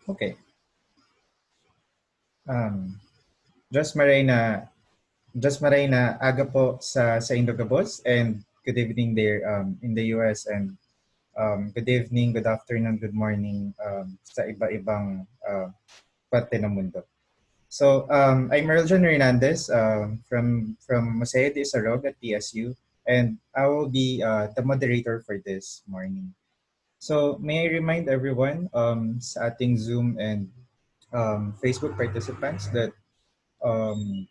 Okay. Um, Just Marina, just Marina, aga po sa Indogabos, and good evening there in the US, and good evening, good afternoon, good morning sa iba-ibang parte ng mundo. So I'm Erljan Hernandez from Museo de Isarog at PSU, and I will be the moderator for this morning. So may I remind everyone sa ating Zoom and Facebook participants that um,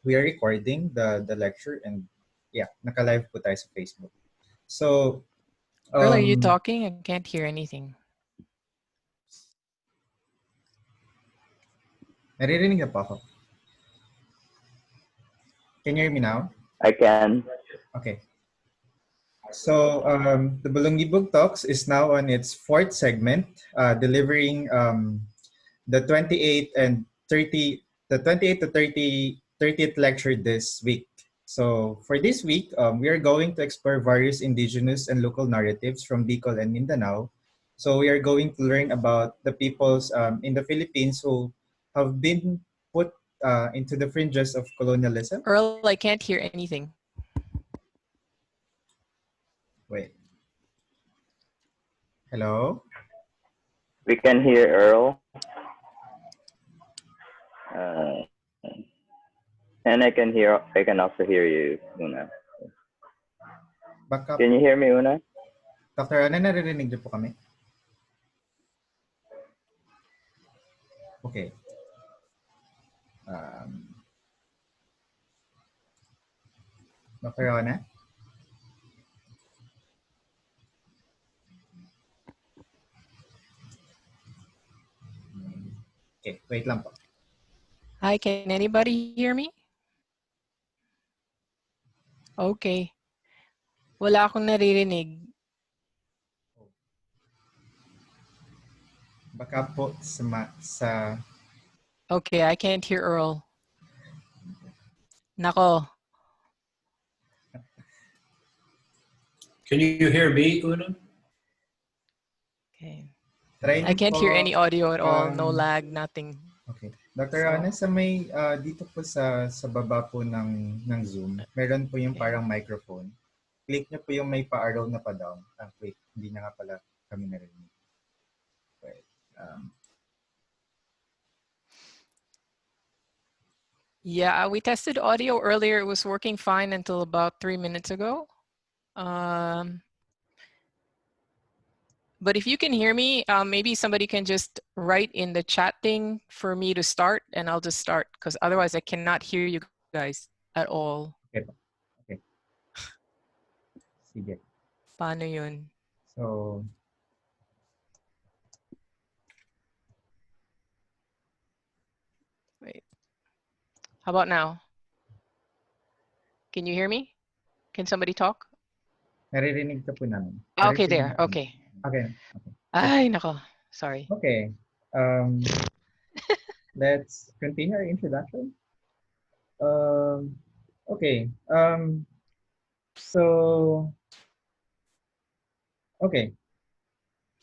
we are recording the lecture, and yeah, naka-live po tayo sa Facebook. So, Earl, are you talking? I can't hear anything. naririnig na po ako. Can you hear me now? I can. Okay. So, the Balongibog Talks is now on its fourth segment, delivering the 28th and 30, the 28th to 30th lecture this week. So for this week, we are going to explore various indigenous and local narratives from Bicol and Mindanao. So we are going to learn about the peoples in the Philippines who have been put into the fringes of colonialism. Earl, I can't hear anything. Wait. Hello? We can hear Earl. And I can also hear you, Una. Backup. Can you hear me, Una? Dr. Ana, naririnig niyo po kami? Okay. Dr. Ana? Okay, wait lang po. Hi, can anybody hear me? Okay. Wala akong naririnig. Baka po sa... Okay, I can't hear Earl. Nako. Can you hear me, Una? Okay. I can't hear any audio at all. No lag, nothing. Okay. Dr. Ana, sa may dito po sa baba po ng Zoom, meron po yung parang microphone. Click niyo po yung may pa-arrow na pa-down. Wait, hindi na nga pala kami narinig. Wait. Yeah, we tested audio earlier. It was working fine until about 3 minutes ago. But if you can hear me, maybe somebody can just write in the chat thing for me to start, and I'll just start, because otherwise I cannot hear you guys at all. Okay. Okay. Sige. Paano yun? So, wait. How about now? Can you hear me? Can somebody talk? naririnig ka po namin. Okay, there. Okay. Okay. Ay, nako. Sorry. Okay. Let's continue our introduction. Okay.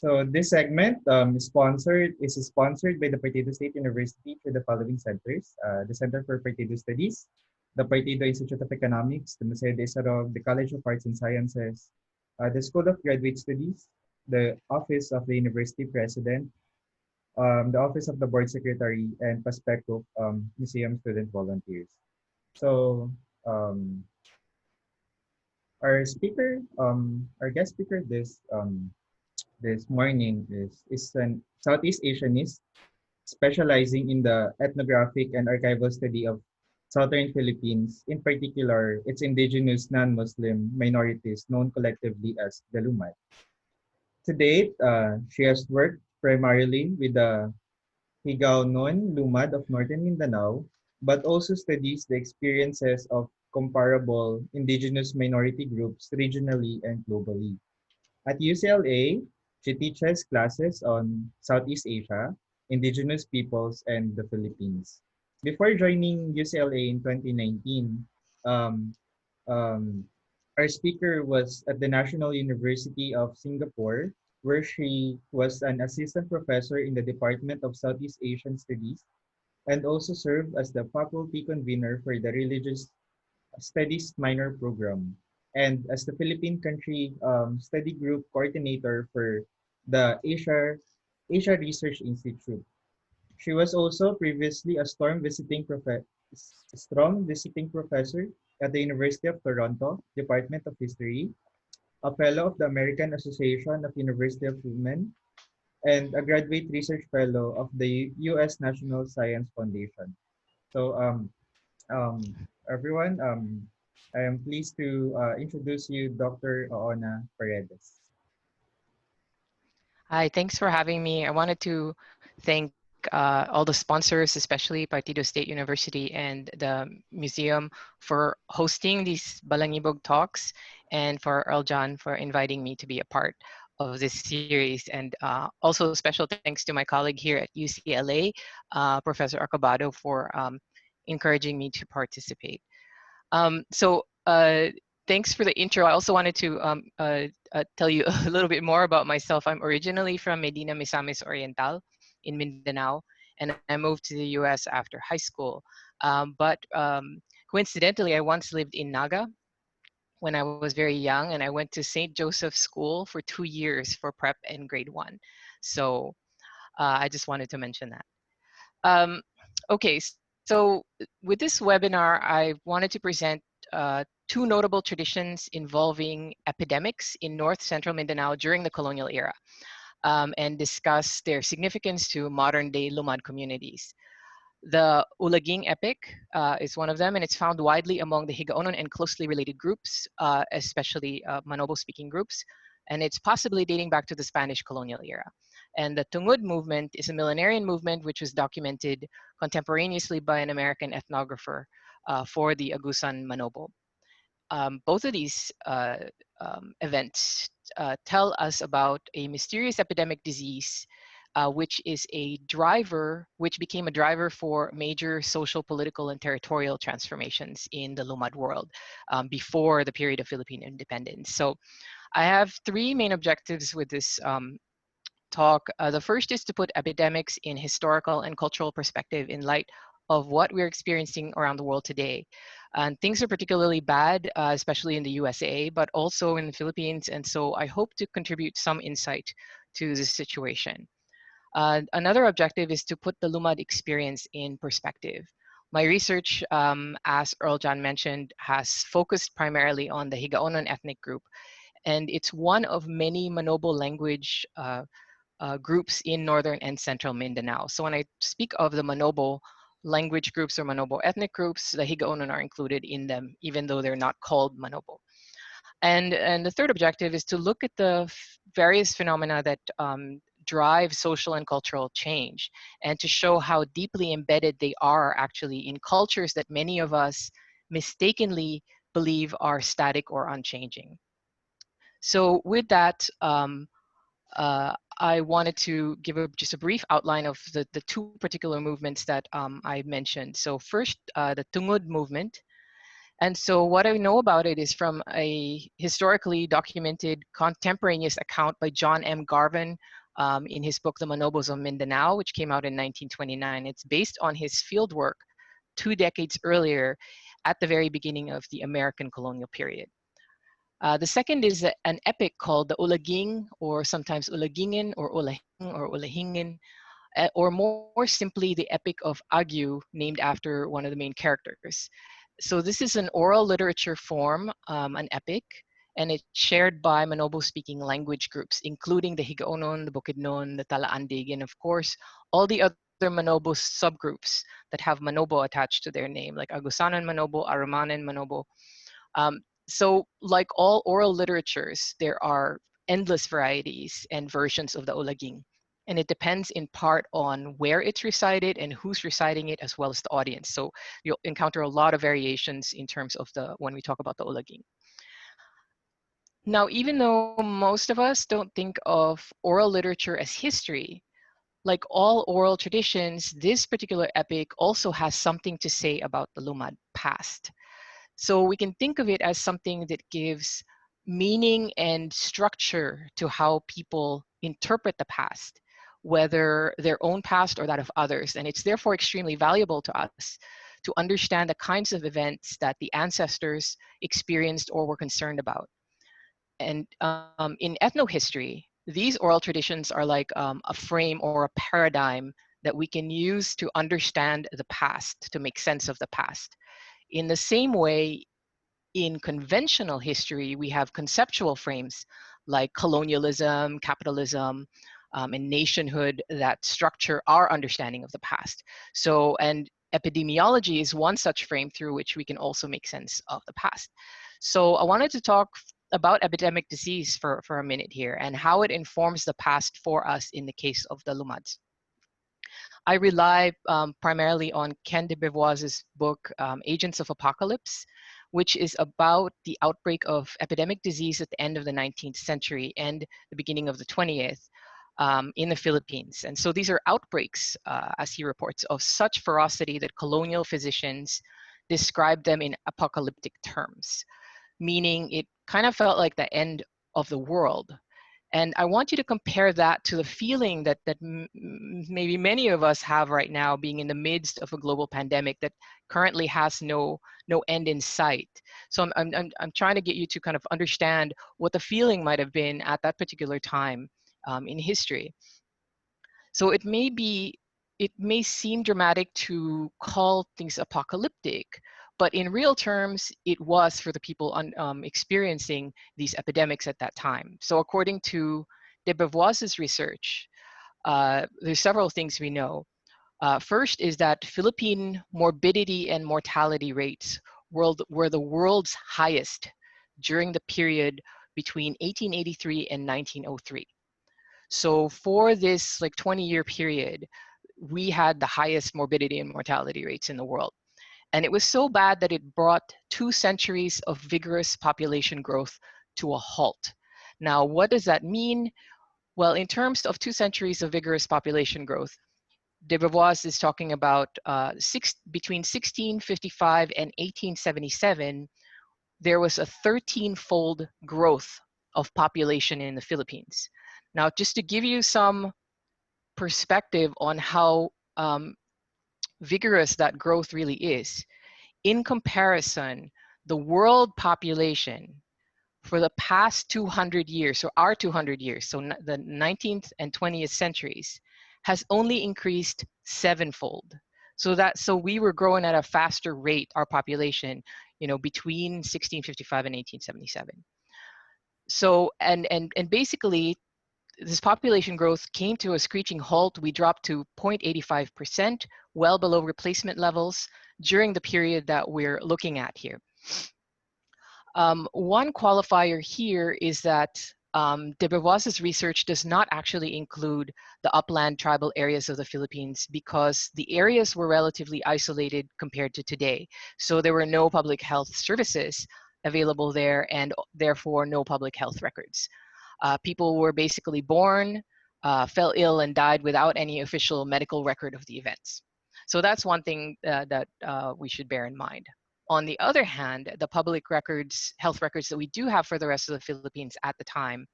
So this segment is sponsored by the Partido State University through the following centers: the Center for Partido Studies, the Partido Institute of Economics, the Museo de Isarog, the College of Arts and Sciences, the School of Graduate Studies, the Office of the University President, the Office of the Board Secretary, and PASPECO Museum Student Volunteers. So our guest speaker this morning is an Southeast Asianist specializing in the ethnographic and archival study of Southern Philippines, in particular its indigenous non-Muslim minorities known collectively as the Lumad. To date, she has worked primarily with the Higaonon Lumad of Northern Mindanao, but also studies the experiences of comparable indigenous minority groups regionally and globally. At UCLA, she teaches classes on Southeast Asia, indigenous peoples, and the Philippines. Before joining UCLA in 2019, our speaker was at the National University of Singapore, where she was an assistant professor in the Department of Southeast Asian Studies and also served as the faculty convener for the Religious Studies minor program and as the Philippine Country Study Group coordinator for the Asia Research Institute. She was also previously a Storm visiting professor at the University of Toronto, Department of History, a fellow of the American Association of University of Women, and a graduate research fellow of the U.S. National Science Foundation. So, everyone, I am pleased to introduce you Dr. Oona Paredes. Hi, thanks for having me. I wanted to thank all the sponsors, especially Partido State University and the museum for hosting these Balongibog Talks, and for Earl John for inviting me to be a part of this series. And also special thanks to my colleague here at UCLA, Professor Acabado, for encouraging me to participate. So thanks for the intro. I also wanted to tell you a little bit more about myself. I'm originally from Medina Misamis Oriental in Mindanao, and I moved to the US after high school. But coincidentally, I once lived in Naga when I was very young, and I went to St. Joseph's School for 2 years for prep and grade 1. So I just wanted to mention that. Um, okay, so with this webinar, I wanted to present two notable traditions involving epidemics in North Central Mindanao during the colonial era, and discuss their significance to modern day Lumad communities. The Ulaging epic is one of them, and it's found widely among the Higaonon and closely related groups, especially Manobo-speaking groups, and it's possibly dating back to the Spanish colonial era. And the Tummud Movement is a millenarian movement which was documented contemporaneously by an American ethnographer for the Agusan Manobo. Both of these events tell us about a mysterious epidemic disease which became a driver for major social, political, and territorial transformations in the Lumad world before the period of Philippine independence. So I have three main objectives with this talk. The first is to put epidemics in historical and cultural perspective in light of what we're experiencing around the world today. And things are particularly bad, especially in the USA, but also in the Philippines. And so I hope to contribute some insight to this situation. Another objective is to put the Lumad experience in perspective. My research, as Earl John mentioned, has focused primarily on the Higaonon ethnic group, and it's one of many Manobo language groups in northern and central Mindanao. So when I speak of the Manobo language groups or Manobo ethnic groups, the Higaonon are included in them, even though they're not called Manobo. And the third objective is to look at the various phenomena that drive social and cultural change, and to show how deeply embedded they are actually in cultures that many of us mistakenly believe are static or unchanging. So with that, I wanted to give just a brief outline of the two particular movements that I mentioned. So first, the Tummud Movement. And so what I know about it is from a historically documented contemporaneous account by John M. Garvin in his book, The Manobos of Mindanao, which came out in 1929. It's based on his field work 2 decades earlier at the very beginning of the American colonial period. The second is an epic called the Ulaging, or sometimes Ulagingin, or Ulahingin, or more simply the Epic of Agu, named after one of the main characters. So this is an oral literature form, an epic, and it's shared by Manobo-speaking language groups, including the Higaonon, the Bukidnon, the Talaandig, and of course, all the other Manobo subgroups that have Manobo attached to their name, like Agusanan Manobo, Aramanan Manobo. So like all oral literatures, there are endless varieties and versions of the Ulaging. And it depends in part on where it's recited and who's reciting it, as well as the audience. So you'll encounter a lot of variations in terms of when we talk about the Ulaging. Now, even though most of us don't think of oral literature as history, like all oral traditions, this particular epic also has something to say about the Lumad past. So we can think of it as something that gives meaning and structure to how people interpret the past, whether their own past or that of others. And it's therefore extremely valuable to us to understand the kinds of events that the ancestors experienced or were concerned about. And in ethnohistory, these oral traditions are like a frame or a paradigm that we can use to understand the past, to make sense of the past. In the same way, in conventional history, we have conceptual frames like colonialism, capitalism, and nationhood that structure our understanding of the past. So, and epidemiology is one such frame through which we can also make sense of the past. So I wanted to talk about epidemic disease for a minute here and how it informs the past for us in the case of the Lumads. I rely primarily on Ken de Beauvois's book, Agents of Apocalypse, which is about the outbreak of epidemic disease at the end of the 19th century and the beginning of the 20th in the Philippines. And so these are outbreaks, as he reports, of such ferocity that colonial physicians described them in apocalyptic terms, meaning it kind of felt like the end of the world. And I want you to compare that to the feeling that maybe many of us have right now, being in the midst of a global pandemic that currently has no end in sight. So I'm trying to get you to kind of understand what the feeling might have been at that particular time in history. So it may seem dramatic to call things apocalyptic, but in real terms, it was for the people experiencing these epidemics at that time. So according to de Beauvois's research, there's several things we know. First is that Philippine morbidity and mortality rates were the world's highest during the period between 1883 and 1903. So for this like 20-year period, we had the highest morbidity and mortality rates in the world. And it was so bad that it brought 2 centuries of vigorous population growth to a halt. Now, what does that mean? Well, in terms of 2 centuries of vigorous population growth, de Beauvois is talking about between 1655 and 1877, there was a 13-fold growth of population in the Philippines. Now, just to give you some perspective on how vigorous that growth really is, in comparison, the world population for the past 200 years, so our 200 years, so the 19th and 20th centuries, has only increased 7-fold. So we were growing at a faster rate, our population, between 1655 and 1877. So, and basically, this population growth came to a screeching halt. We dropped to 0.85%, well below replacement levels during the period that we're looking at here. One qualifier here is that de Beauvois's research does not actually include the upland tribal areas of the Philippines because the areas were relatively isolated compared to today. So there were no public health services available there and therefore no public health records. People were basically born, fell ill, and died without any official medical record of the events. So that's one thing that we should bear in mind. On the other hand, the public records, health records that we do have for the rest of the Philippines at the time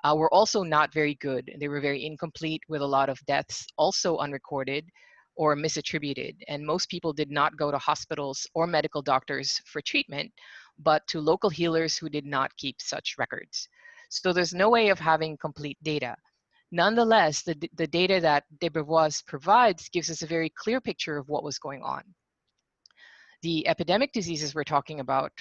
were also not very good. They were very incomplete, with a lot of deaths also unrecorded or misattributed. And most people did not go to hospitals or medical doctors for treatment, but to local healers who did not keep such records. So there's no way of having complete data. Nonetheless, the data that de Beauvois provides gives us a very clear picture of what was going on. The epidemic diseases we're talking about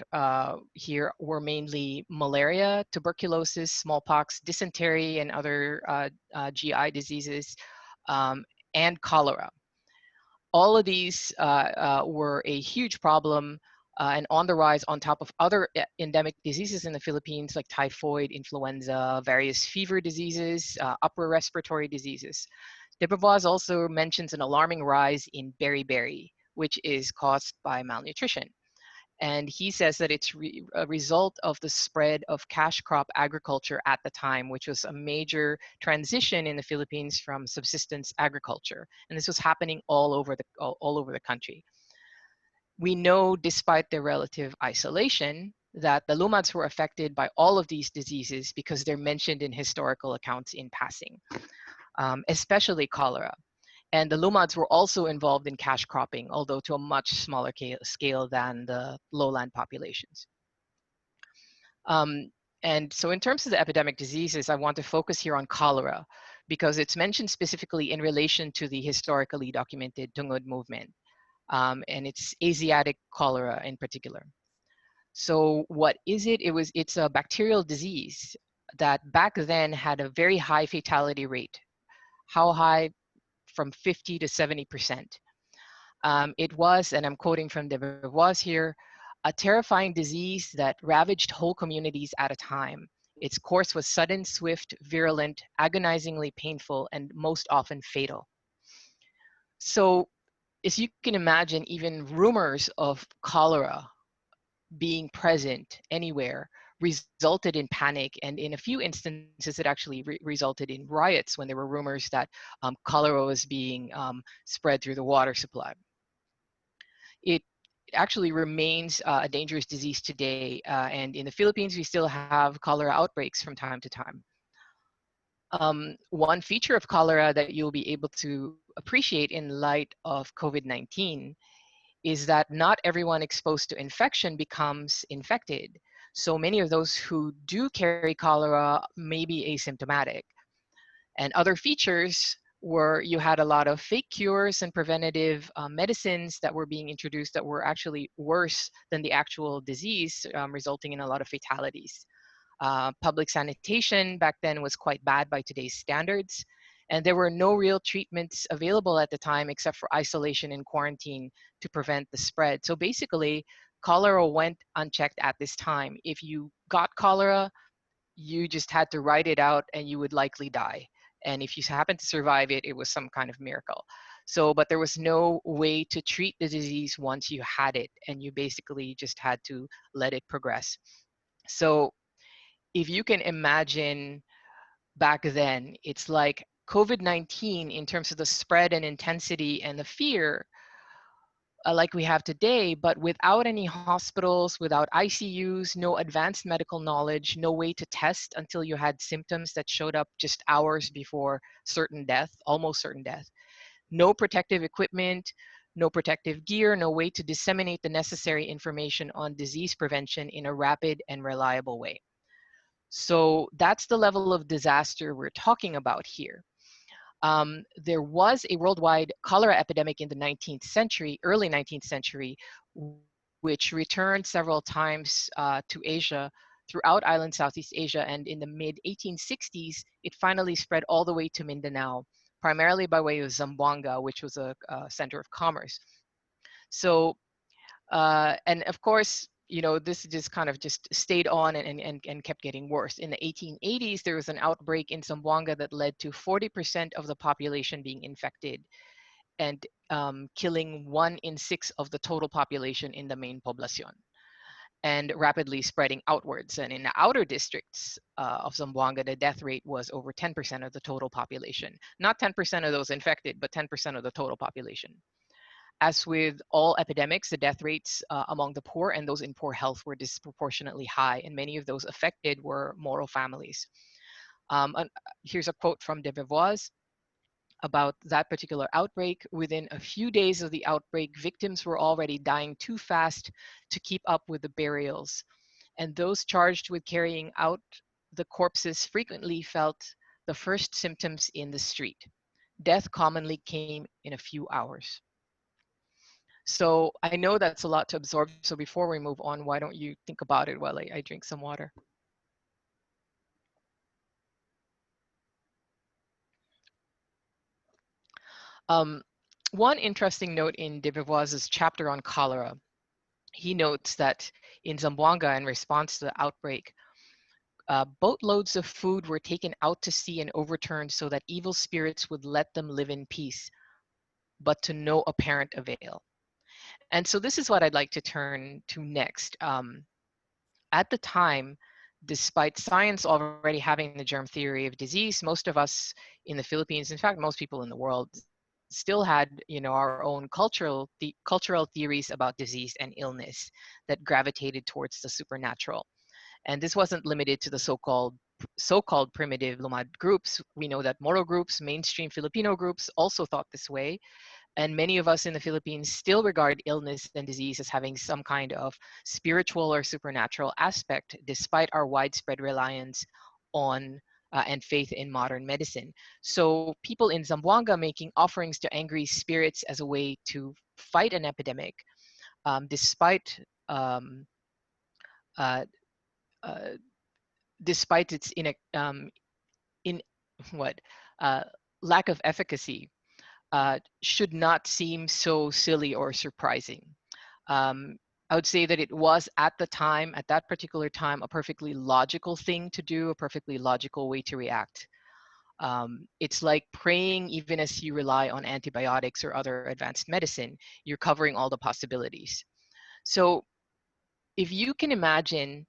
here were mainly malaria, tuberculosis, smallpox, dysentery, and other GI diseases, and cholera. All of these were a huge problem and on the rise on top of other endemic diseases in the Philippines like typhoid, influenza, various fever diseases, upper respiratory diseases. De Beauvois also mentions an alarming rise in beriberi, which is caused by malnutrition. And he says that it's a result of the spread of cash crop agriculture at the time, which was a major transition in the Philippines from subsistence agriculture. And this was happening all over the country. We know, despite their relative isolation, that the Lumads were affected by all of these diseases because they're mentioned in historical accounts in passing, especially cholera. And the Lumads were also involved in cash cropping, although to a much smaller scale than the lowland populations. And so in terms of the epidemic diseases, I want to focus here on cholera because it's mentioned specifically in relation to the historically documented Tummud Movement, and it's Asiatic cholera in particular. So what is it? It's a bacterial disease that back then had a very high fatality rate. How high? From 50 to 70%. It was, and I'm quoting from de Beauvois here, a terrifying disease that ravaged whole communities at a time. Its course was sudden, swift, virulent, agonizingly painful, and most often fatal. So as you can imagine, even rumors of cholera being present anywhere resulted in panic, and in a few instances it actually resulted in riots when there were rumors that cholera was being spread through the water supply. It actually remains a dangerous disease today, and in the Philippines we still have cholera outbreaks from time to time. One feature of cholera that you'll be able to appreciate in light of COVID-19 is that not everyone exposed to infection becomes infected. So many of those who do carry cholera may be asymptomatic. And other features were you had a lot of fake cures and preventative medicines that were being introduced that were actually worse than the actual disease, resulting in a lot of fatalities. Public sanitation back then was quite bad by today's standards. And there were no real treatments available at the time except for isolation and quarantine to prevent the spread. So basically, cholera went unchecked at this time. If you got cholera, you just had to ride it out and you would likely die. And if you happened to survive it, it was some kind of miracle. So, but there was no way to treat the disease once you had it, and you basically just had to let it progress. So if you can imagine back then, it's like COVID-19 in terms of the spread and intensity and the fear like we have today, but without any hospitals, without ICUs, no advanced medical knowledge, no way to test until you had symptoms that showed up just hours before certain death, almost certain death. No protective equipment, no protective gear, no way to disseminate the necessary information on disease prevention in a rapid and reliable way. So that's the level of disaster we're talking about here. There was a worldwide cholera epidemic in the 19th century, early 19th century, which returned several times to Asia, throughout island Southeast Asia, and in the mid-1860s, it finally spread all the way to Mindanao, primarily by way of Zamboanga, which was a center of commerce. So, and of course, you know, this just kind of just stayed on and kept getting worse. In the 1880s, there was an outbreak in Zamboanga that led to 40% of the population being infected and killing 1 in 6 of the total population in the main poblacion, and rapidly spreading outwards. And in the outer districts of Zamboanga, the death rate was over 10% of the total population. Not 10% of those infected, but 10% of the total population. As with all epidemics, the death rates among the poor and those in poor health were disproportionately high, and many of those affected were Moro families. Here's a quote from de Beauvois about that particular outbreak. Within a few days of the outbreak, victims were already dying too fast to keep up with the burials, and those charged with carrying out the corpses frequently felt the first symptoms in the street. Death commonly came in a few hours. So I know that's a lot to absorb. So before we move on, why don't you think about it while I drink some water? One interesting note in de Beauvois's chapter on cholera, he notes that in Zamboanga, in response to the outbreak, boatloads of food were taken out to sea and overturned so that evil spirits would let them live in peace, but to no apparent avail. And so this is what I'd like to turn to next. At the time, despite science already having the germ theory of disease, most of us in the Philippines, in fact, most people in the world, still had, our own cultural theories about disease and illness that gravitated towards the supernatural. And this wasn't limited to the so-called primitive Lumad groups. We know that Moro groups, mainstream Filipino groups also thought this way. And many of us in the Philippines still regard illness and disease as having some kind of spiritual or supernatural aspect, despite our widespread reliance on and faith in modern medicine. So people in Zamboanga making offerings to angry spirits as a way to fight an epidemic, despite um, uh, uh, despite its in what uh, lack of efficacy, should not seem so silly or surprising. Um, I would say that it was at that particular time, a perfectly logical thing to do, a perfectly logical way to react. It's like praying even as you rely on antibiotics or other advanced medicine. You're covering all the possibilities. So if you can imagine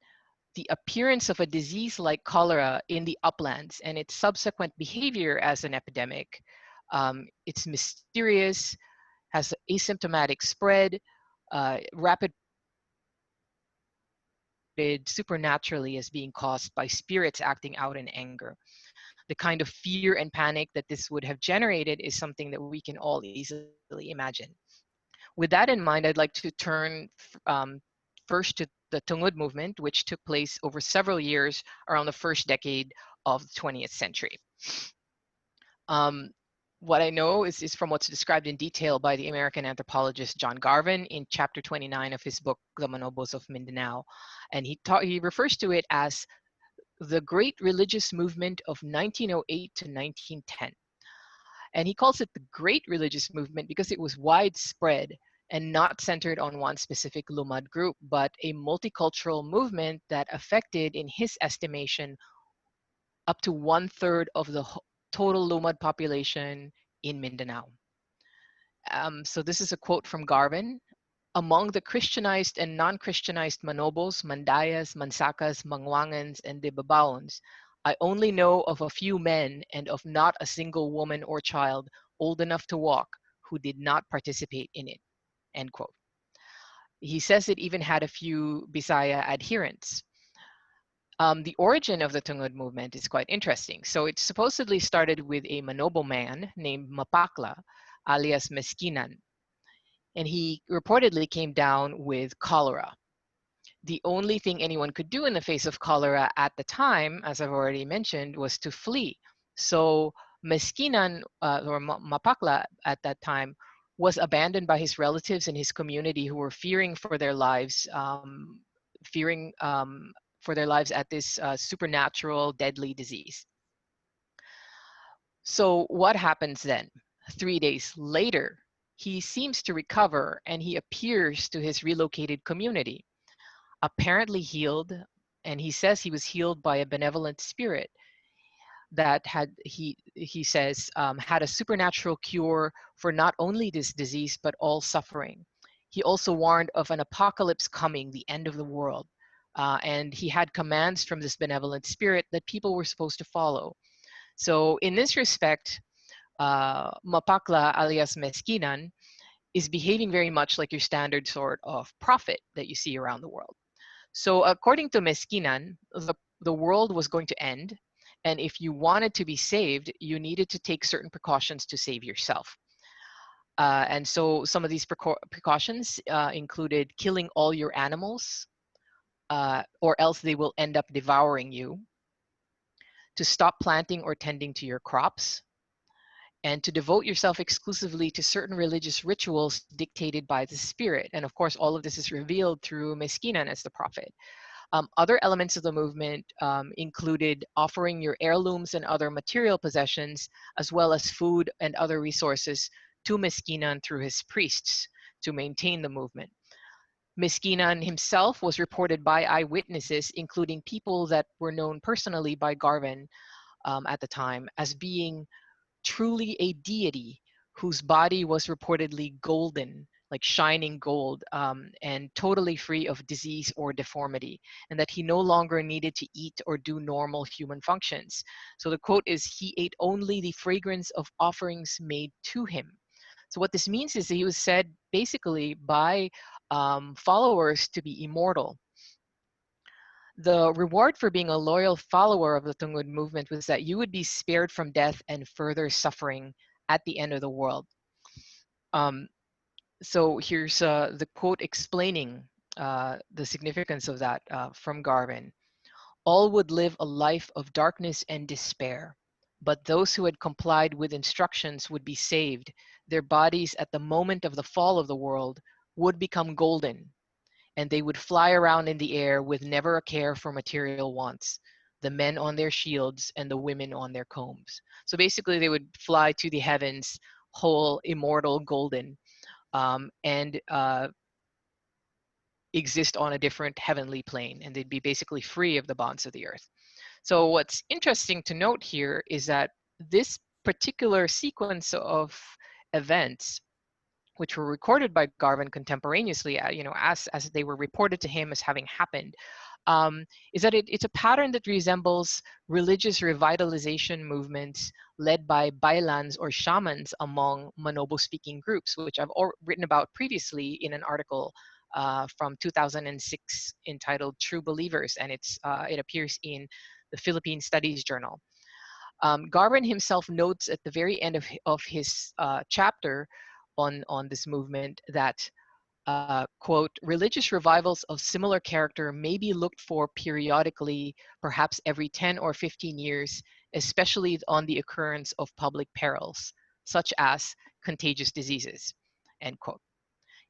the appearance of a disease like cholera in the uplands and its subsequent behavior as an epidemic, it's mysterious, has asymptomatic spread, rapid supernaturally as being caused by spirits acting out in anger. The kind of fear and panic that this would have generated is something that we can all easily imagine. With that in mind, I'd like to turn first to the Tummud Movement, which took place over several years around the first decade of the 20th century. Um, what I know is from what's described in detail by the American anthropologist John Garvin in chapter 29 of his book, The Manobos of Mindanao. And he refers to it as the Great Religious Movement of 1908 to 1910. And he calls it the Great Religious Movement because it was widespread and not centered on one specific Lumad group, but a multicultural movement that affected, in his estimation, up to 1/3 of the total Lumad population in Mindanao. So this is a quote from Garvin. Among the Christianized and non-Christianized Manobos, Mandayas, Mansakas, Mangwangans, and Debabaons, I only know of a few men and of not a single woman or child old enough to walk who did not participate in it, end quote. He says it even had a few Bisaya adherents. The origin of the Tummud movement is quite interesting. So it supposedly started with a Manobo man named Mapakla, alias Meskinan, and he reportedly came down with cholera. The only thing anyone could do in the face of cholera at the time, as I've already mentioned, was to flee. So Meskinan, or Mapakla at that time, was abandoned by his relatives and his community who were fearing for their lives, at this supernatural deadly disease. So what happens then? 3 days later, he seems to recover and he appears to his relocated community, apparently healed, and he says he was healed by a benevolent spirit that he says had a supernatural cure for not only this disease but all suffering. He also warned of an apocalypse coming, the end of the world, and he had commands from this benevolent spirit that people were supposed to follow. So in this respect, Mapakla alias Meskinan is behaving very much like your standard sort of prophet that you see around the world. So according to Meskinan, the world was going to end, and if you wanted to be saved, you needed to take certain precautions to save yourself. And so some of these precautions included killing all your animals, or else they will end up devouring you, to stop planting or tending to your crops, and to devote yourself exclusively to certain religious rituals dictated by the spirit. And of course, all of this is revealed through Meskinan as the prophet. Other elements of the movement included offering your heirlooms and other material possessions, as well as food and other resources to Meskinan through his priests to maintain the movement. Meskinan himself was reported by eyewitnesses, including people that were known personally by Garvin at the time, as being truly a deity whose body was reportedly golden, like shining gold, and totally free of disease or deformity, and that he no longer needed to eat or do normal human functions. So the quote is, he ate only the fragrance of offerings made to him. So what this means is that he was said basically by followers to be immortal. The reward for being a loyal follower of the Tummud movement was that you would be spared from death and further suffering at the end of the world. So here's the quote explaining the significance of that from Garvin. All would live a life of darkness and despair, but those who had complied with instructions would be saved. Their bodies at the moment of the fall of the world would become golden, and they would fly around in the air with never a care for material wants, the men on their shields and the women on their combs. So basically they would fly to the heavens, whole, immortal, golden, and exist on a different heavenly plane, and they'd be basically free of the bonds of the earth. So what's interesting to note here is that this particular sequence of events, which were recorded by Garvin contemporaneously, as they were reported to him as having happened, is that it's a pattern that resembles religious revitalization movements led by bailans or shamans among Manobo-speaking groups, which I've written about previously in an article from 2006 entitled "True Believers," and it appears in the Philippine Studies Journal. Garvin himself notes at the very end of his chapter on this movement that, quote, religious revivals of similar character may be looked for periodically, perhaps every 10 or 15 years, especially on the occurrence of public perils, such as contagious diseases, end quote.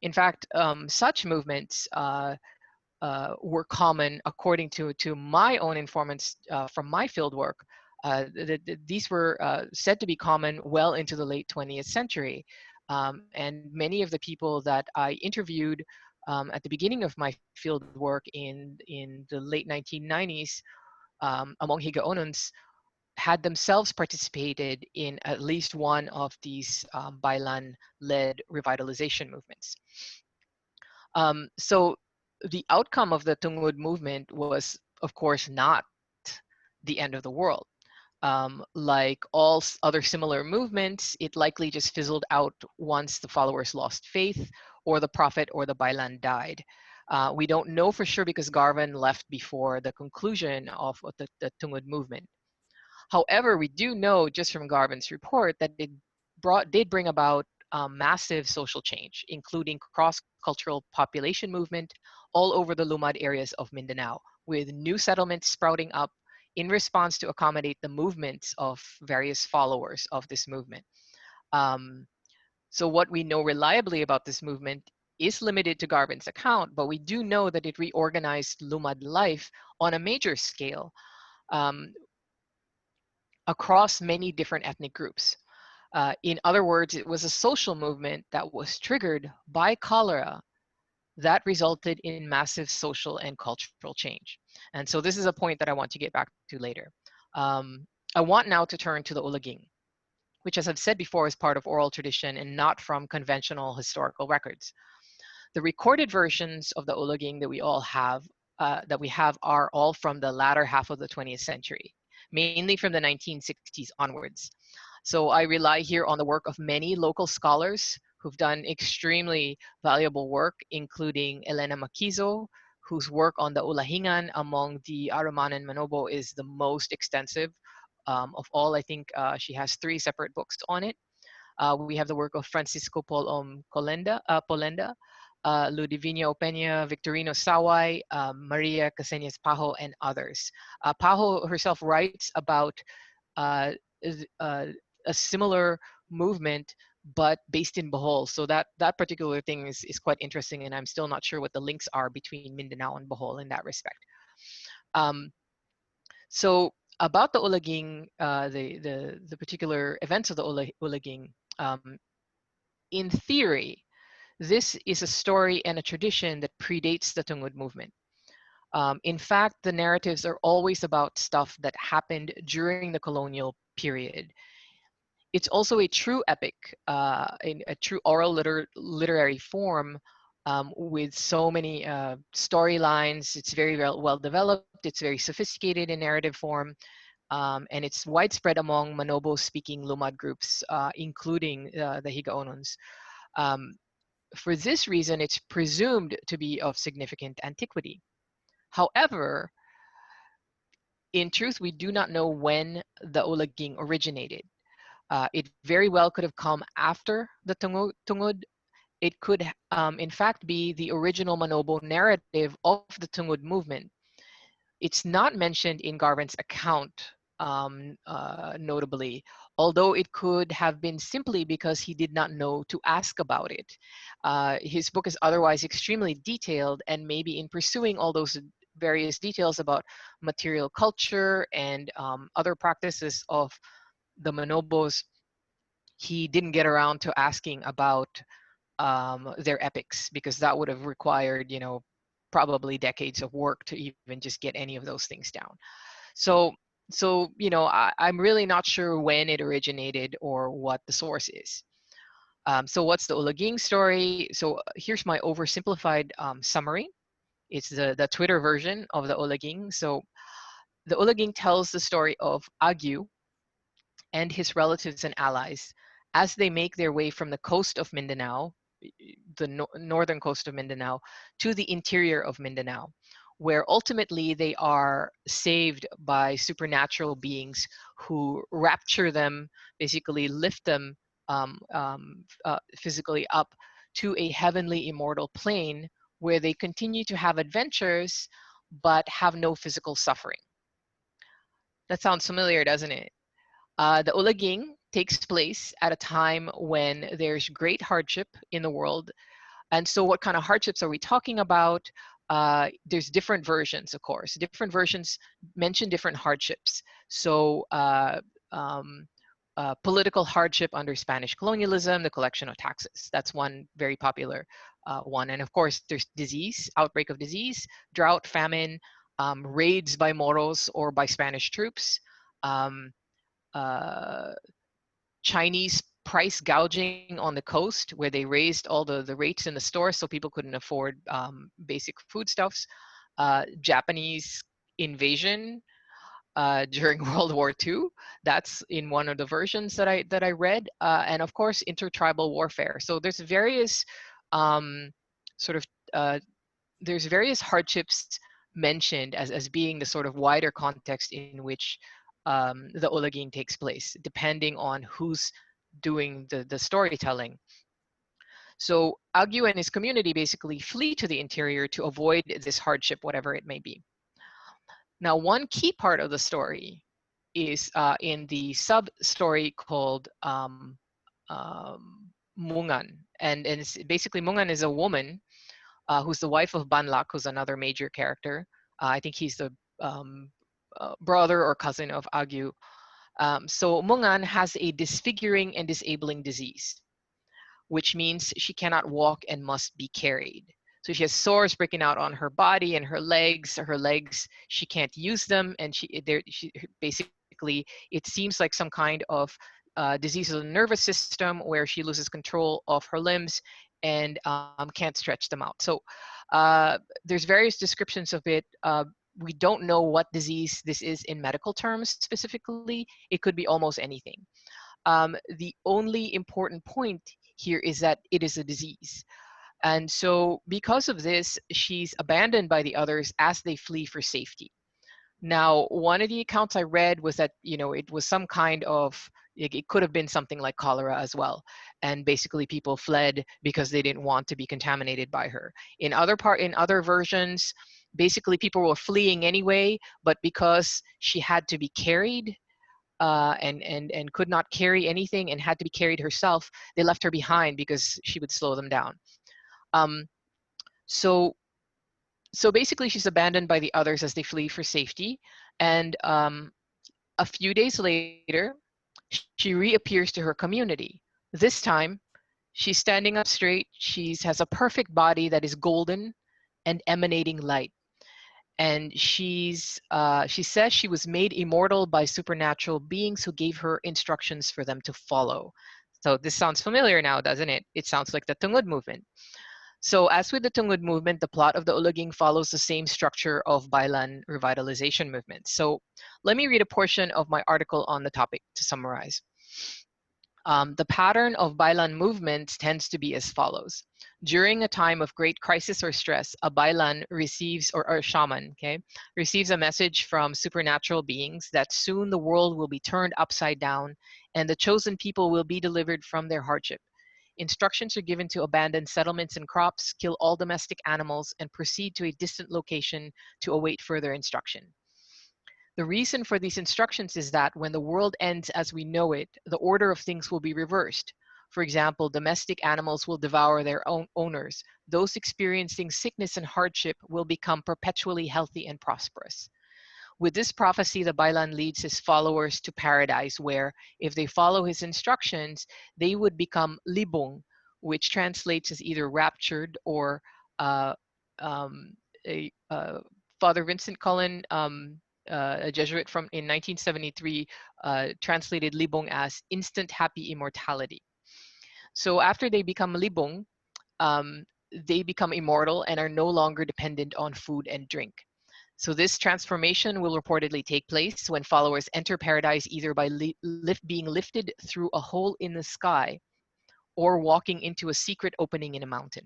In fact, such movements were common, according to my own informants from my fieldwork. These were said to be common well into the late 20th century. And many of the people that I interviewed at the beginning of my field work in the late 1990s among Higaonons had themselves participated in at least one of these Bailan-led revitalization movements. So the outcome of the Tummud movement was, of course, not the end of the world. Like all other similar movements, it likely just fizzled out once the followers lost faith or the prophet or the Bailan died. We don't know for sure because Garvin left before the conclusion of the Tummud movement. However, we do know just from Garvin's report that it did bring about massive social change, including cross-cultural population movement all over the Lumad areas of Mindanao, with new settlements sprouting up in response to accommodate the movements of various followers of this movement. So what we know reliably about this movement is limited to Garvin's account, but we do know that it reorganized Lumad life on a major scale across many different ethnic groups. In other words, it was a social movement that was triggered by cholera that resulted in massive social and cultural change. And so this is a point that I want to get back to later. I want now to turn to the Ulaging, which, as I've said before, is part of oral tradition and not from conventional historical records. The recorded versions of the Ulaging that we have are all from the latter half of the 20th century, mainly from the 1960s onwards. So I rely here on the work of many local scholars who've done extremely valuable work, including Elena Maquizo, whose work on the Ulahingan among the Araman and Manobo is the most extensive of all. I think she has 3 separate books on it. We have the work of Francisco Polenda, Ludivina Opeña, Victorino Saway, Maria Caseñas Pajo, and others. Pajo herself writes about a similar movement, but based in Bohol. So that particular thing is quite interesting, and I'm still not sure what the links are between Mindanao and Bohol in that respect. So about the Ulaging, the particular events of the Ulaging, in theory, this is a story and a tradition that predates the Tummud movement. In fact, the narratives are always about stuff that happened during the colonial period. It's also a true epic, a true oral literary form with so many storylines. It's very well developed. It's very sophisticated in narrative form. and it's widespread among Manobo-speaking Lumad groups, including the Higaonons. For this reason, it's presumed to be of significant antiquity. However, in truth, we do not know when the Ulaging originated. It very well could have come after the Tungud. It could, in fact, be the original Manobo narrative of the Tummud movement. It's not mentioned in Garvin's account, notably, although it could have been simply because he did not know to ask about it. His book is otherwise extremely detailed, and maybe in pursuing all those various details about material culture and other practices of the Manobos, he didn't get around to asking about their epics, because that would have required, probably decades of work to even just get any of those things down. So I'm really not sure when it originated or what the source is. So what's the Ulaging story? So here's my oversimplified summary. It's the Twitter version of the Ulaging. So the Ulaging tells the story of Agyu and his relatives and allies as they make their way from the coast of Mindanao, the northern coast of Mindanao, to the interior of Mindanao, where ultimately they are saved by supernatural beings who rapture them, basically lift them physically up to a heavenly immortal plane where they continue to have adventures but have no physical suffering. That sounds familiar, doesn't it? The Ulaging takes place at a time when there's great hardship in the world. And so what kind of hardships are we talking about? There's different versions, of course. Different versions mention different hardships. So political hardship under Spanish colonialism, the collection of taxes. That's one very popular one. And of course, there's disease, outbreak of disease, drought, famine, raids by Moros or by Spanish troops, Chinese price gouging on the coast, where they raised all the rates in the stores so people couldn't afford basic foodstuffs, Japanese invasion during World War II. That's in one of the versions that I read, and of course intertribal warfare. So there's various there's various hardships mentioned as being the sort of wider context in which the Ulaging takes place, depending on who's doing the storytelling. So Agyu and his community basically flee to the interior to avoid this hardship, whatever it may be. Now, one key part of the story is in the sub-story called Mungan. And it's basically, Mungan is a woman who's the wife of Banlak, who's another major character. I think he's the brother or cousin of Agyu. So Mungan has a disfiguring and disabling disease, which means she cannot walk and must be carried. So she has sores breaking out on her body and her legs. Her legs, she can't use them, and she basically, it seems like some kind of disease of the nervous system where she loses control of her limbs and can't stretch them out. So there's various descriptions of it. We don't know what disease this is in medical terms specifically. It could be almost anything. The only important point here is that it is a disease. And so because of this, she's abandoned by the others as they flee for safety. Now, one of the accounts I read was that, it was some kind of, it could have been something like cholera as well. And basically people fled because they didn't want to be contaminated by her. In other versions, basically people were fleeing anyway, but because she had to be carried and could not carry anything and had to be carried herself, they left her behind because she would slow them down. So basically she's abandoned by the others as they flee for safety. And a few days later, she reappears to her community. This time, she's standing up straight. She has a perfect body that is golden and emanating light. And she says she was made immortal by supernatural beings who gave her instructions for them to follow. So this sounds familiar now, doesn't it? It sounds like the Tummud movement. So as with the Tummud movement, the plot of the Ulaging follows the same structure of Baylan revitalization movements. So let me read a portion of my article on the topic to summarize. The pattern of Baylan movements tends to be as follows. During a time of great crisis or stress, a Baylan receives, or a shaman, okay, receives a message from supernatural beings that soon the world will be turned upside down and the chosen people will be delivered from their hardship. Instructions are given to abandon settlements and crops, kill all domestic animals, and proceed to a distant location to await further instruction. The reason for these instructions is that when the world ends as we know it, the order of things will be reversed. For example, domestic animals will devour their own owners. Those experiencing sickness and hardship will become perpetually healthy and prosperous. With this prophecy, the Bailan leads his followers to paradise, where, if they follow his instructions, they would become libong, which translates as either raptured or uh, um, Father Vincent Cullen, a Jesuit from in 1973, translated libong as instant happy immortality. So after they become libong, they become immortal and are no longer dependent on food and drink. So this transformation will reportedly take place when followers enter paradise either by being lifted through a hole in the sky or walking into a secret opening in a mountain.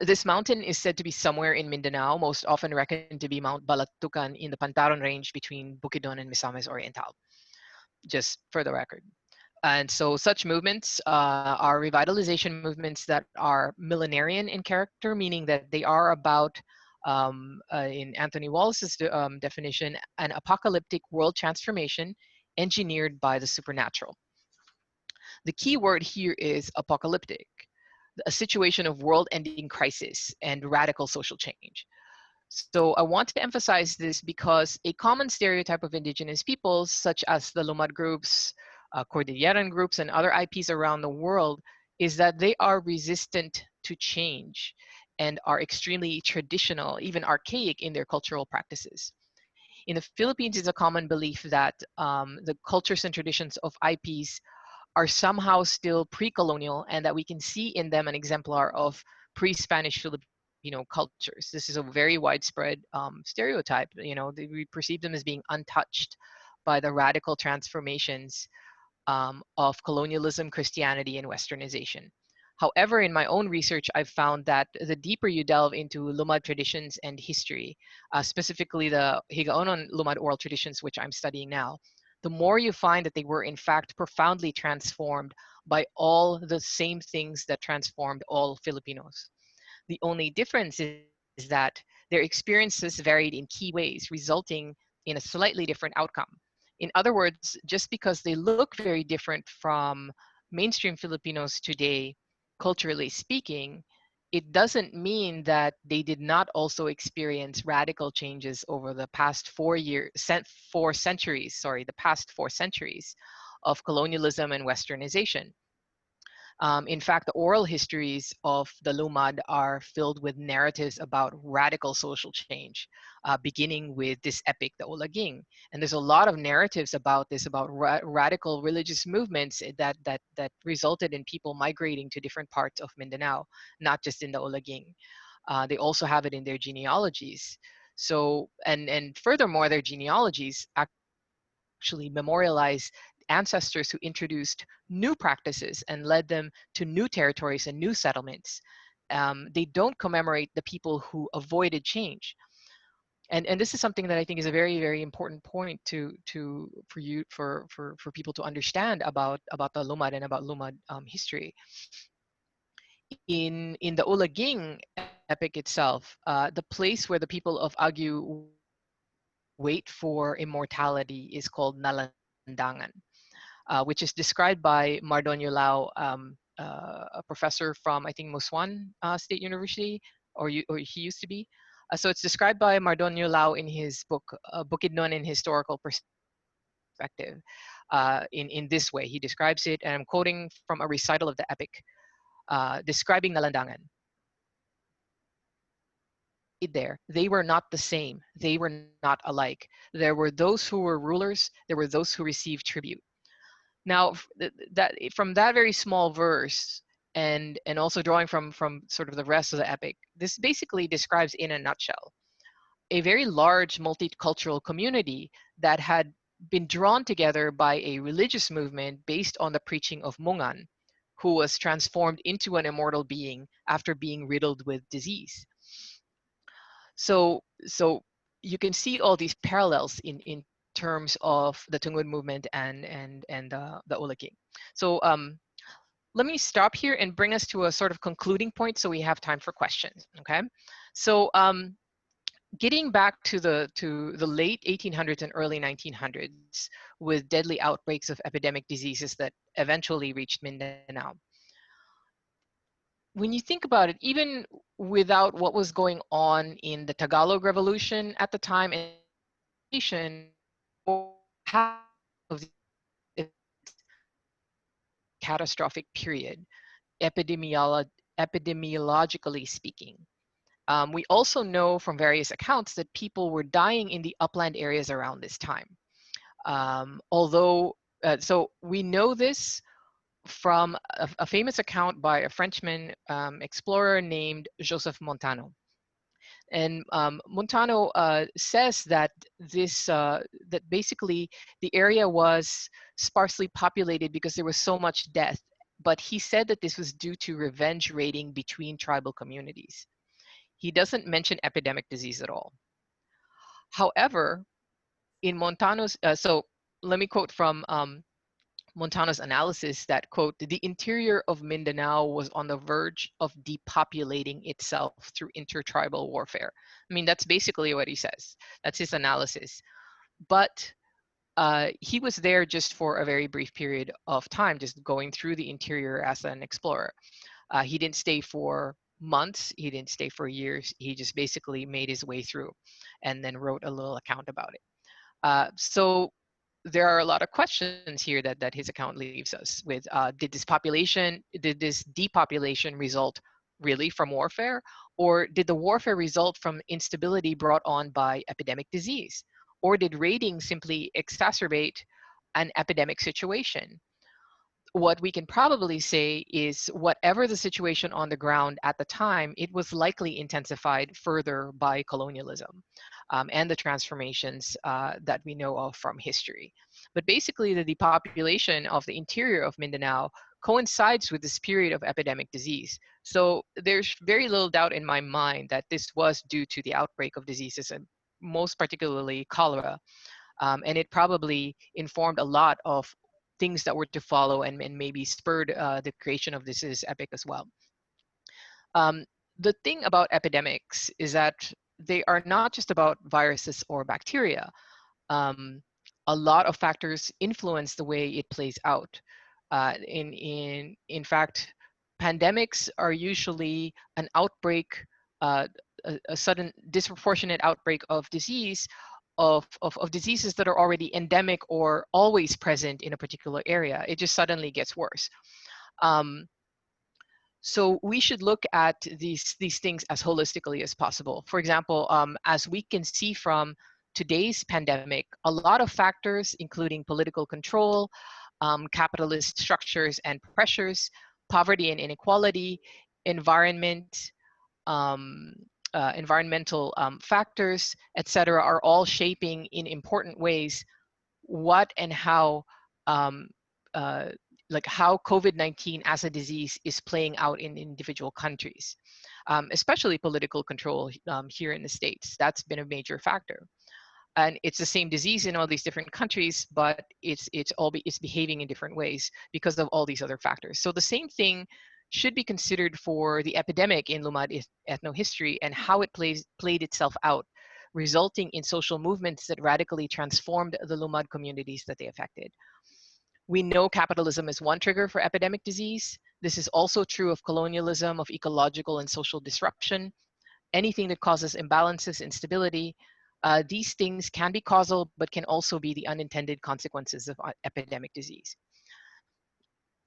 This mountain is said to be somewhere in Mindanao, most often reckoned to be Mount Balatucan in the Pantaron Range between Bukidnon and Misamis Oriental, just for the record. And so such movements are revitalization movements that are millenarian in character, meaning that they are about, in Anthony Wallace's definition, an apocalyptic world transformation engineered by the supernatural. The key word here is apocalyptic, a situation of world-ending crisis and radical social change. So I want to emphasize this because a common stereotype of indigenous peoples, such as the Lumad groups, Cordilleran groups, and other IPs around the world, is that they are resistant to change and are extremely traditional, even archaic in their cultural practices. In the Philippines, it's a common belief that the cultures and traditions of IPs are somehow still pre-colonial and that we can see in them an exemplar of pre-Spanish Filipino cultures. This is a very widespread stereotype. We perceive them as being untouched by the radical transformations of colonialism, Christianity, and Westernization. However, in my own research, I've found that the deeper you delve into Lumad traditions and history, specifically the Higaonon Lumad oral traditions, which I'm studying now, the more you find that they were in fact profoundly transformed by all the same things that transformed all Filipinos. The only difference is that their experiences varied in key ways, resulting in a slightly different outcome. In other words, just because they look very different from mainstream Filipinos today, culturally speaking, it doesn't mean that they did not also experience radical changes over the past 4 centuries, the past 4 centuries of colonialism and Westernization. In fact, the oral histories of the Lumad are filled with narratives about radical social change, beginning with this epic, the Ulaging. And there's a lot of narratives about this, about radical religious movements that resulted in people migrating to different parts of Mindanao, not just in the Ulaging. They also have it in their genealogies. So, and furthermore, their genealogies actually memorialize ancestors who introduced new practices and led them to new territories and new settlements. They don't commemorate the people who avoided change. And this is something that I think is a very, very important point for people to understand about the Lumad and about Lumad history. In the Ulaging epic itself, the place where the people of Agu wait for immortality is called Nalandangan, which is described by Mardonio Lau, a professor from, I think, Muswan State University, or he used to be. So it's described by Mardonio Lau in his book, Bukidnon in Historical Perspective, in this way. He describes it, and I'm quoting from a recital of the epic, describing Nalandangan. Stayed there, they were not the same. They were not alike. There were those who were rulers. There were those who received tribute. Now, that from that very small verse, and also drawing from sort of the rest of the epic, this basically describes in a nutshell a very large multicultural community that had been drawn together by a religious movement based on the preaching of Mungan, who was transformed into an immortal being after being riddled with disease. So you can see all these parallels in terms of the Tummud movement and the Ulaking. So let me stop here and bring us to a sort of concluding point so we have time for questions. Okay, so getting back to the late 1800s and early 1900s with deadly outbreaks of epidemic diseases that eventually reached Mindanao. When you think about it, even without what was going on in the Tagalog Revolution at the time and half of the catastrophic period, epidemiologically speaking. We also know from various accounts that people were dying in the upland areas around this time. So we know this from a famous account by a Frenchman explorer named Joseph Montano. And Montano says that that basically the area was sparsely populated because there was so much death. But he said that this was due to revenge raiding between tribal communities. He doesn't mention epidemic disease at all. However, in Montano's, so let me quote from Montano's analysis that, quote, the interior of Mindanao was on the verge of depopulating itself through intertribal warfare. I mean, that's basically what he says. That's his analysis. But he was there just for a very brief period of time, just going through the interior as an explorer. He didn't stay for months. He didn't stay for years. He just basically made his way through and then wrote a little account about it. So there are a lot of questions here that his account leaves us with. Did this depopulation result really from warfare? Or did the warfare result from instability brought on by epidemic disease? Or did raiding simply exacerbate an epidemic situation? What we can probably say is whatever the situation on the ground at the time, it was likely intensified further by colonialism and the transformations that we know of from history. But basically the depopulation of the interior of Mindanao coincides with this period of epidemic disease. So there's very little doubt in my mind that this was due to the outbreak of diseases, and most particularly cholera. And it probably informed a lot of things that were to follow and maybe spurred the creation of this epic as well. The thing about epidemics is that they are not just about viruses or bacteria. A lot of factors influence the way it plays out. In fact, pandemics are usually an outbreak, a sudden disproportionate outbreak of disease, of diseases that are already endemic or always present in a particular area. It just suddenly gets worse. So we should look at these things as holistically as possible. For example, as we can see from today's pandemic, a lot of factors, including political control, capitalist structures and pressures, poverty and inequality, environment, environmental factors, etc., are all shaping in important ways what and how how COVID-19 as a disease is playing out in individual countries, especially political control here in the States. That's been a major factor. And it's the same disease in all these different countries, but it's behaving in different ways because of all these other factors. So the same thing should be considered for the epidemic in Lumad Ethnohistory and how it played itself out, resulting in social movements that radically transformed the Lumad communities that they affected. We know capitalism is one trigger for epidemic disease. This is also true of colonialism, of ecological and social disruption, anything that causes imbalances, instability. These things can be causal, but can also be the unintended consequences of epidemic disease.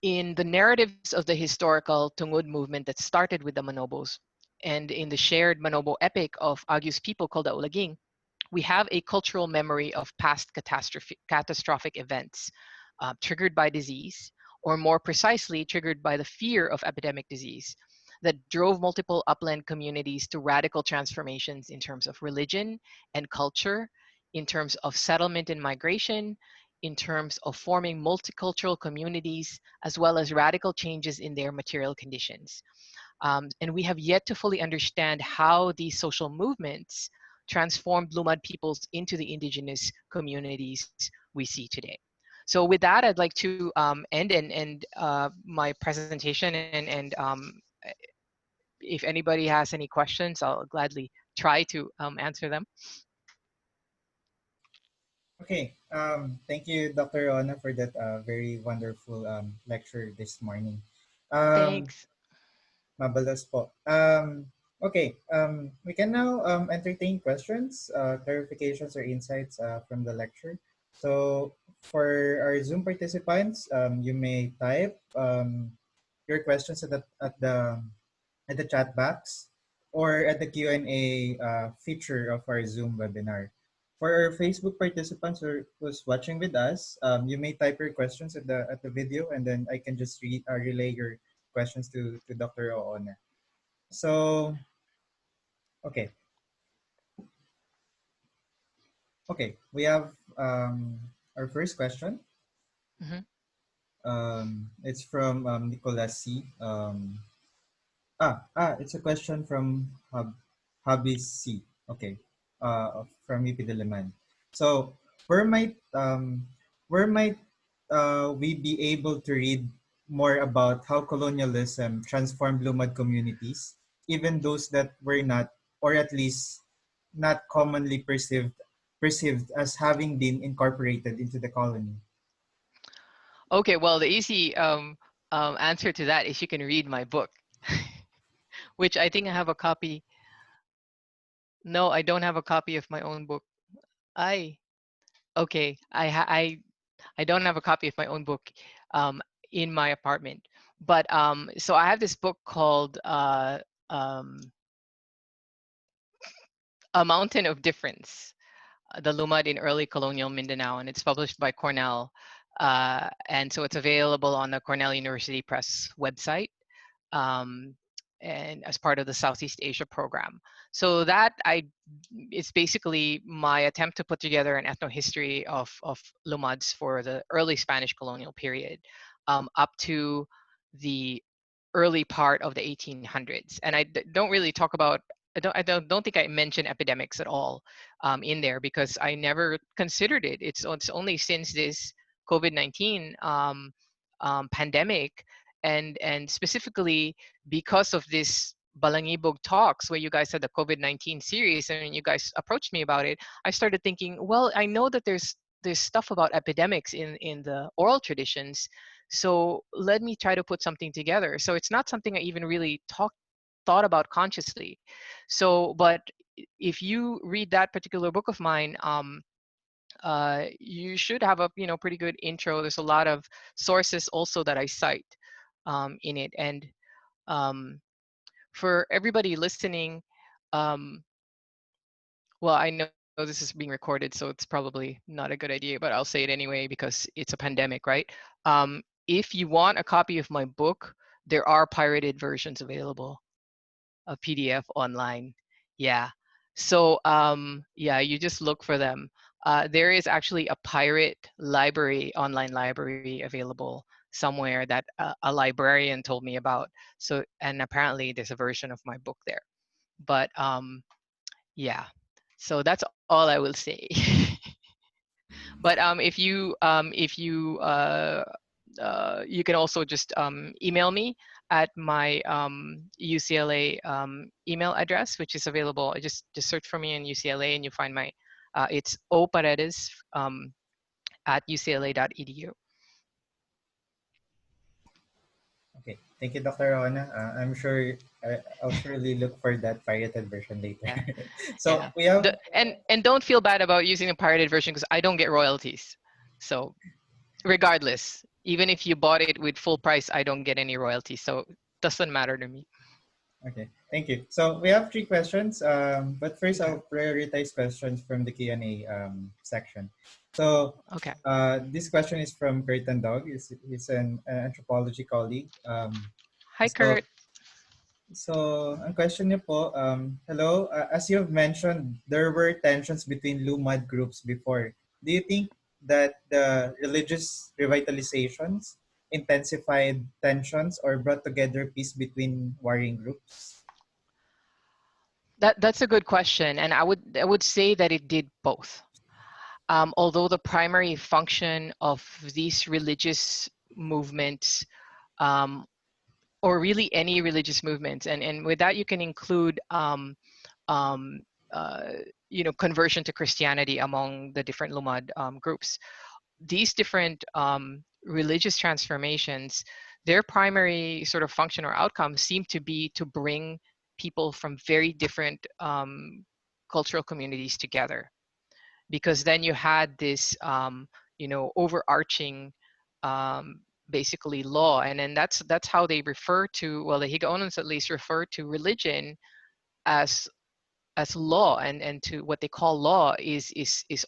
In the narratives of the historical Tummud movement that started with the Manobos, and in the shared Manobo epic of Agu's people called the Ulaging, we have a cultural memory of past catastrophic events triggered by disease, or more precisely, triggered by the fear of epidemic disease that drove multiple upland communities to radical transformations in terms of religion and culture, in terms of settlement and migration, in terms of forming multicultural communities, as well as radical changes in their material conditions. And we have yet to fully understand how these social movements transformed Lumad peoples into the indigenous communities we see today. So with that, I'd like to end my presentation, and if anybody has any questions, I'll gladly try to answer them. Okay, thank you, Dr. Oona, for that very wonderful lecture this morning. Thanks. Mabalas po. Okay, we can now entertain questions, clarifications, or insights from the lecture. So for our Zoom participants, you may type your questions at the chat box or at the Q&A feature of our Zoom webinar. For our Facebook participants who's watching with us, you may type your questions at the video, and then I can just relay your questions to Dr. Oona. So, okay. Okay, we have our first question. Mm-hmm. It's from Nicolas C. It's a question from Hobby C. Okay, from Epidemics. So, where might um, where might we be able to read more about how colonialism transformed Lumad communities, even those that were not, or at least not commonly perceived as having been incorporated into the colony? Okay, well, the easy answer to that is you can read my book, which I think I have a copy. No, I don't have a copy of my own book. Okay, I don't have a copy of my own book in my apartment. But so I have this book called A Mountain of Difference, the Lumad in Early Colonial Mindanao, and it's published by Cornell. And so it's available on the Cornell University Press website, and as part of the Southeast Asia program. So that it's basically my attempt to put together an ethnohistory of Lumads for the early Spanish colonial period, up to the early part of the 1800s. And I don't really talk about, I don't think I mention epidemics at all in there, because I never considered it. It's only since this COVID-19 pandemic, and specifically because of this Balongibog Talks, where you guys had the COVID-19 series, and you guys approached me about it, I started thinking, well, I know that there's stuff about epidemics in the oral traditions, so let me try to put something together. So it's not something I even really thought about consciously. So, but if you read that particular book of mine, you should have a pretty good intro. There's a lot of sources also that I cite in it, and for everybody listening, well, I know this is being recorded, so it's probably not a good idea, but I'll say it anyway because it's a pandemic, right? If you want a copy of my book, there are pirated versions available, a PDF online. Yeah. So yeah, you just look for them. There is actually a pirate library, online library available somewhere that a librarian told me about. So, and apparently there's a version of my book there. But yeah, so that's all I will say. But if you you can also just email me at my UCLA email address, which is available. Just search for me in UCLA and you find my, it's Paredes at ucla.edu. Okay, thank you, Dr. Oona. I'm sure I'll surely look for that pirated version later. Yeah. So Yeah. we have And don't feel bad about using a pirated version, because I don't get royalties. So regardless, even if you bought it with full price, I don't get any royalties. So it doesn't matter to me. Okay, thank you. So we have 3 questions, but first Okay. I'll prioritize questions from the Q&A section. So Okay. this question is from Curtin Dog. He's an anthropology colleague. Hi, So Kurt. ang question niyo po, hello, as you have mentioned, there were tensions between Lumad groups before. Do you think that the religious revitalizations intensified tensions or brought together peace between warring groups? That's a good question, and I would say that it did both. Although the primary function of these religious movements, or really any religious movements, and with that you can include um, conversion to Christianity among the different Lumad groups. These different religious transformations, their primary sort of function or outcome seem to be to bring people from very different cultural communities together, because then you had this overarching basically law, and then that's how they refer to, well, the Higaonans at least refer to religion as law, and to what they call law is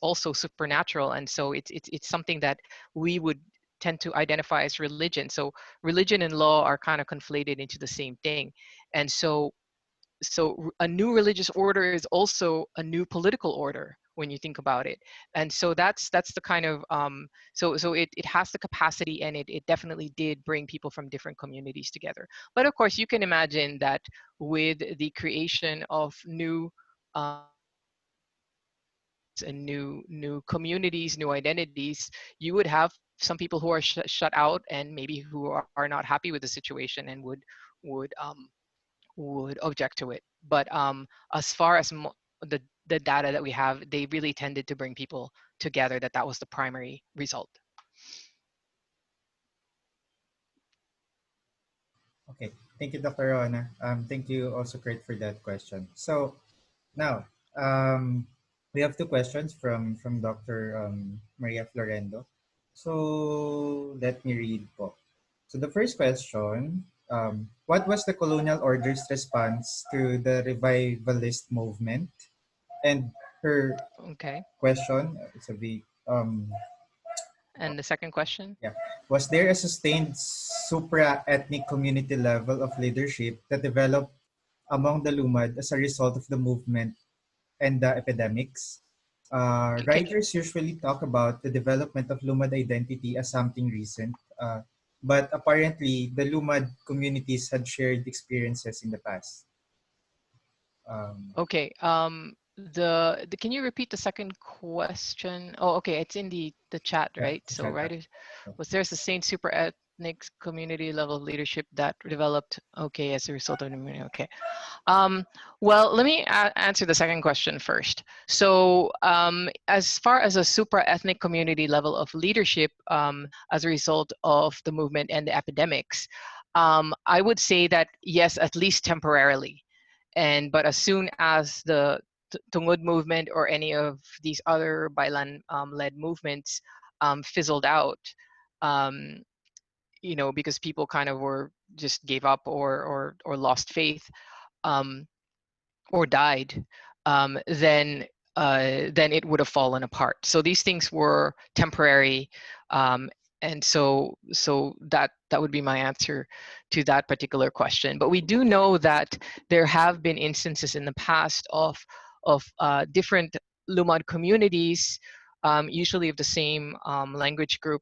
also supernatural, and so it's something that we would tend to identify as religion. So religion and law are kind of conflated into the same thing, and so a new religious order is also a new political order when you think about it. And so that's the kind of so it has the capacity, and it definitely did bring people from different communities together. But of course you can imagine that with the creation of new and new communities, new identities, you would have some people who are shut out, and maybe who are not happy with the situation, and would object to it. But as far as the data that we have, they really tended to bring people together. That was the primary result. Okay, thank you, Dr. Rona. Thank you also, Kurt, for that question. So now, we have two questions from Dr. Maria Florendo. So let me read po. So the first question, what was the colonial order's response to the revivalist movement? And her Okay. question, it's a big, And the second question? yeah. Was there a sustained supra-ethnic community level of leadership that developed among the Lumad as a result of the movement and the epidemics? Okay. Writers usually talk about the development of Lumad identity as something recent, but apparently the Lumad communities had shared experiences in the past. Okay. Can you repeat the second question? Oh, okay. It's in the chat, Yeah, right? So, chat up. right, was there a sustained super ethnic community level of leadership that developed? Okay, as a result of the okay. Well, let me answer the second question first. So, as far as a super ethnic community level of leadership, as a result of the movement and the epidemics, I would say that yes, at least temporarily. But as soon as the Tummud movement or any of these other Bailan led movements fizzled out, um, because people kind of were just gave up or lost faith, um, or died, then it would have fallen apart. So these things were temporary, and so that would be my answer to that particular question. But we do know that there have been instances in the past of different Lumad communities, usually of the same language group,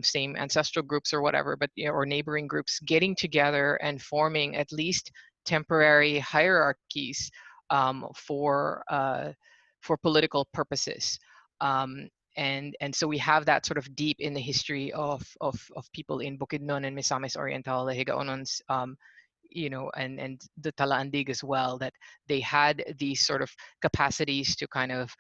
same ancestral groups or whatever, but or neighboring groups getting together and forming at least temporary hierarchies for political purposes. And so we have that sort of deep in the history of people in Bukidnon and Misamis Oriental, the Higaonons, and the Talaandig as well, that they had these sort of capacities to kind of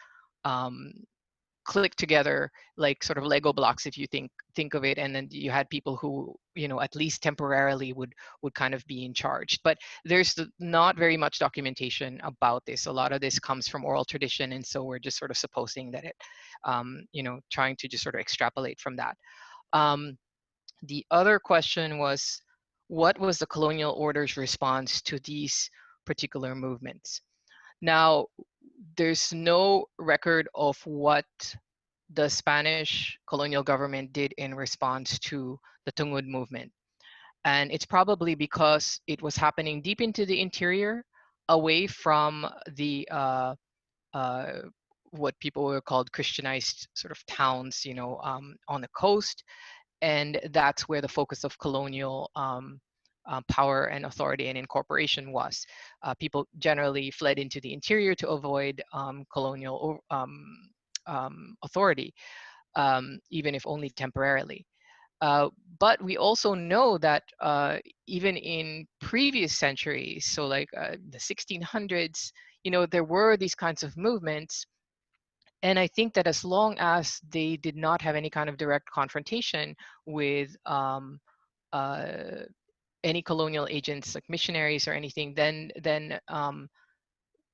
click together like sort of Lego blocks, if you think of it, and then you had people who at least temporarily would kind of be in charge. But there's not very much documentation about this. A lot of this comes from oral tradition, and so we're just sort of supposing that it trying to just sort of extrapolate from that. The other question was, what was the colonial order's response to these particular movements? Now, there's no record of what the Spanish colonial government did in response to the Tummud Movement. And it's probably because it was happening deep into the interior, away from the what people were called Christianized sort of towns, on the coast. And that's where the focus of colonial power and authority and incorporation was. People generally fled into the interior to avoid colonial authority, even if only temporarily. But we also know that even in previous centuries, so like the 1600s, there were these kinds of movements. And I think that as long as they did not have any kind of direct confrontation with uh, any colonial agents like missionaries or anything, then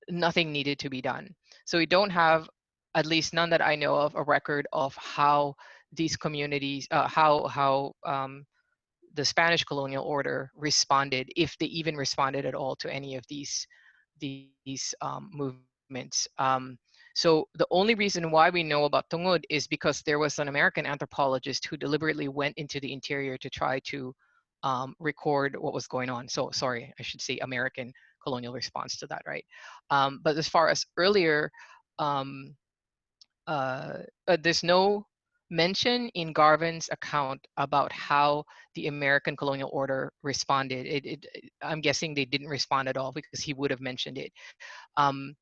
nothing needed to be done. So we don't have, at least none that I know of, a record of how these communities, how the Spanish colonial order responded, if they even responded at all to any of these movements. So the only reason why we know about Tungud is because there was an American anthropologist who deliberately went into the interior to try to record what was going on. So sorry, I should say American colonial response to that, right? But as far as earlier, um, there's no mention in Garvin's account about how the American colonial order responded. I'm guessing they didn't respond at all because he would have mentioned it. Um,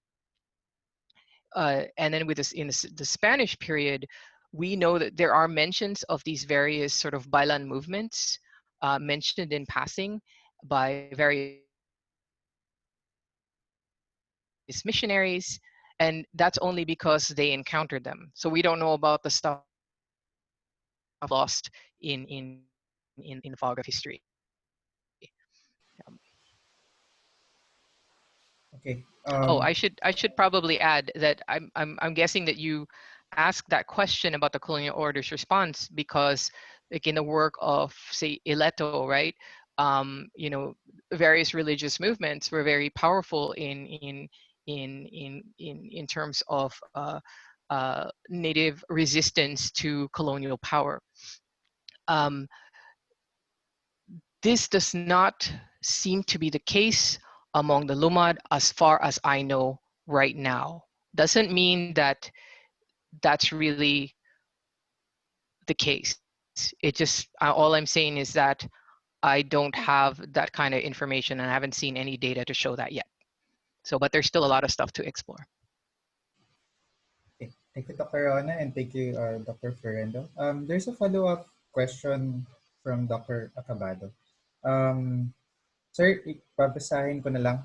and then with this, in the Spanish period, we know that there are mentions of these various sort of bailan movements mentioned in passing by various missionaries, and that's only because they encountered them. So we don't know about the stuff lost in the fog of history. Okay. Oh, I should probably add that I'm guessing that you asked that question about the colonial order's response because, like in the work of say Ileto, right? Various religious movements were very powerful in terms of native resistance to colonial power. Um, this does not seem to be the case among the Lumad as far as I know right now. Doesn't mean that that's really the case. It just, all I'm saying is that I don't have that kind of information and I haven't seen any data to show that yet. So, but there's still a lot of stuff to explore. Okay. Thank you, Dr. Rona, and thank you, Dr. Ferrendo. There's a follow-up question from Dr. Acabado. Sir, babasahin ko na lang.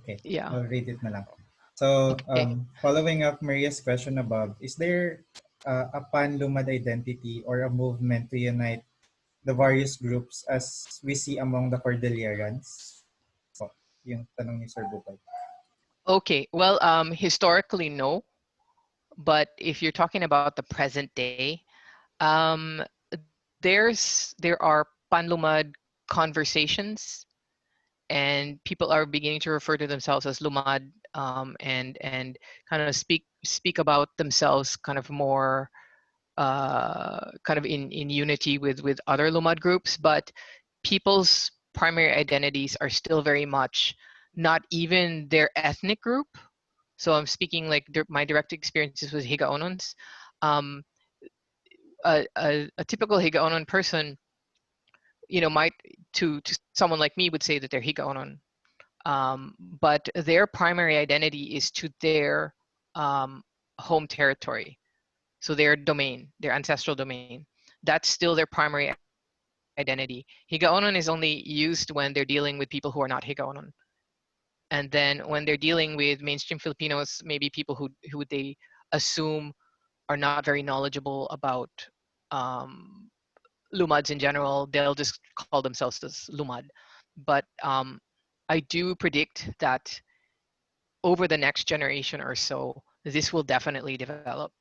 Okay, Yeah. I'll read it na lang. So, Okay. following up Maria's question above, is there a pan-Lumad identity or a movement to unite the various groups as we see among the Cordillerans? Po, yung tanong ni Sir Bupay. Okay. Well, historically, no. But if you're talking about the present day, um, there are panlumad conversations, and people are beginning to refer to themselves as lumad, and kind of speak about themselves kind of more kind of in unity with other lumad groups. But people's primary identities are still very much not even their ethnic group. So I'm speaking like my direct experiences with Higaonons. Um, a typical Higaonon person, might to someone like me would say that they're Higaonon, but their primary identity is to their home territory, so their domain, their ancestral domain. That's still their primary identity. Higaonon is only used when they're dealing with people who are not Higaonon. And then when they're dealing with mainstream Filipinos, maybe people who they assume are not very knowledgeable about Lumads in general, they'll just call themselves as Lumad. But I do predict that over the next generation or so, this will definitely develop.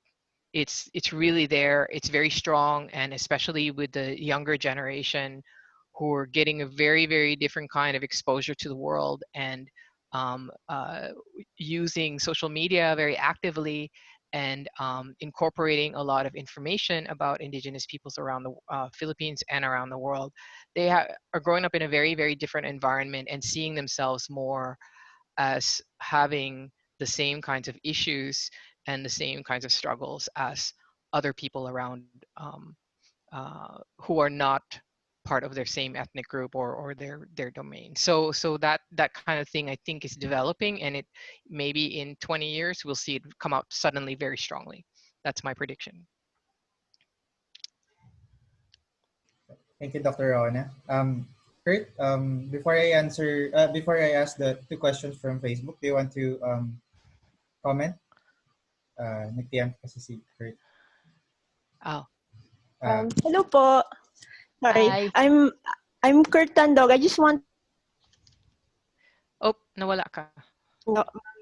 It's really there. It's very strong, and especially with the younger generation who are getting a very, very different kind of exposure to the world and um, uh, using social media very actively and incorporating a lot of information about indigenous peoples around the Philippines and around the world. They are growing up in a very, very different environment and seeing themselves more as having the same kinds of issues and the same kinds of struggles as other people around who are not part of their same ethnic group or their domain. So that kind of thing I think is developing, and it maybe in 20 years we'll see it come out suddenly very strongly. That's my prediction. Thank you, Dr. Rona. Kurt, before I ask the two questions from Facebook, do you want to comment? Nagtiyan kasi si Kurt. Oh, Hello po. Sorry. hi. I'm Kurt Tandog. I just want Oh, nawala ka.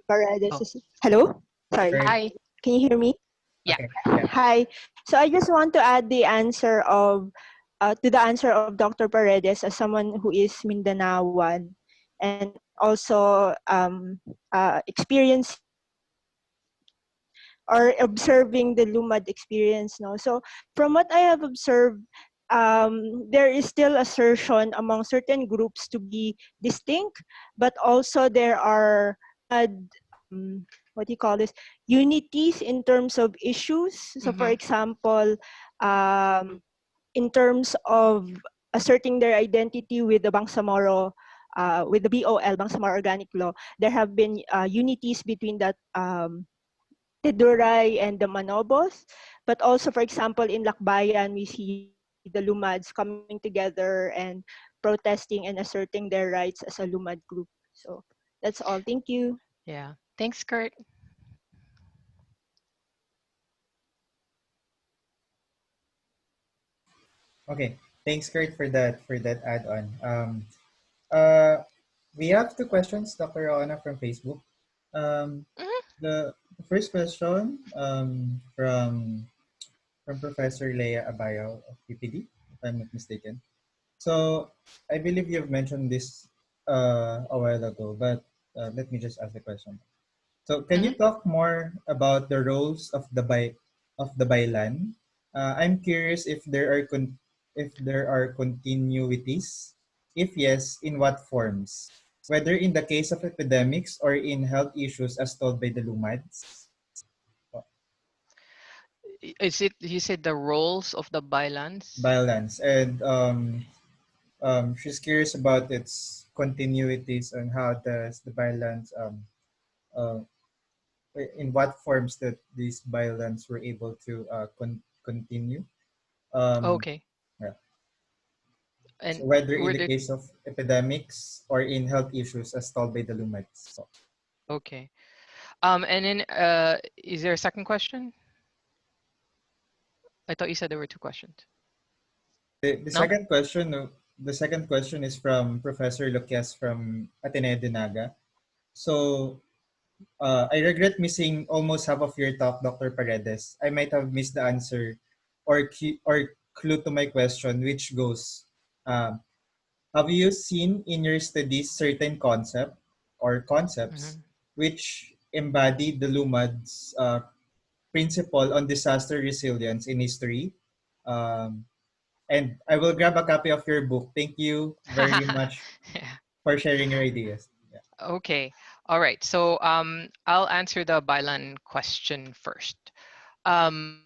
Paredes. Oh. Hello? Sorry. Kurt. Hi. Can you hear me? Yeah. Okay. Yeah. Hi. So I just want to add the answer of to the answer of Dr. Paredes as someone who is Mindanaoan and also experience or observing the Lumad experience. No, so from what I have observed, there is still assertion among certain groups to be distinct, but also there are what do you call this, unities in terms of issues. So for example, in terms of asserting their identity with the Bangsamoro, with the BOL, Bangsamoro Organic Law, there have been unities between that Tiduray and the Manobos. But also, for example, in Lakbayan, we see the Lumads coming together and protesting and asserting their rights as a Lumad group. So that's all. Thank you. Yeah. Thanks, Kurt. Okay. Thanks, Kurt, for that add-on. We have two questions, Dr. Rona, from Facebook. The first question from Professor Leia Abayo of PPD, if I'm not mistaken. So I believe you've mentioned this a while ago, but let me just ask the question. So can you talk more about the roles of the bylan? I'm curious if there are continuities. If yes, in what forms? Whether in the case of epidemics or in health issues as told by the Lumads. Is it, you said the roles of the bylans? Bylans. And she's curious about its continuities and how does the bylans uh, in what forms that these bylans were able to continue. Okay. Yeah. And So whether in were the there, case of epidemics or in health issues as told by the Lumads. So, okay. And then is there a second question? I thought you said there were two questions. the No? second question is from Professor Luquias from Ateneo de Naga. So I regret missing almost half of your talk, Dr. Paredes. I might have missed the answer or clue to my question, which goes, have you seen in your studies certain concepts which embody the Lumad's principle on disaster resilience in history? And I will grab a copy of your book. Thank you very much Yeah. for sharing your ideas. Yeah. Okay. All right. So I'll answer the bylan question first. Um,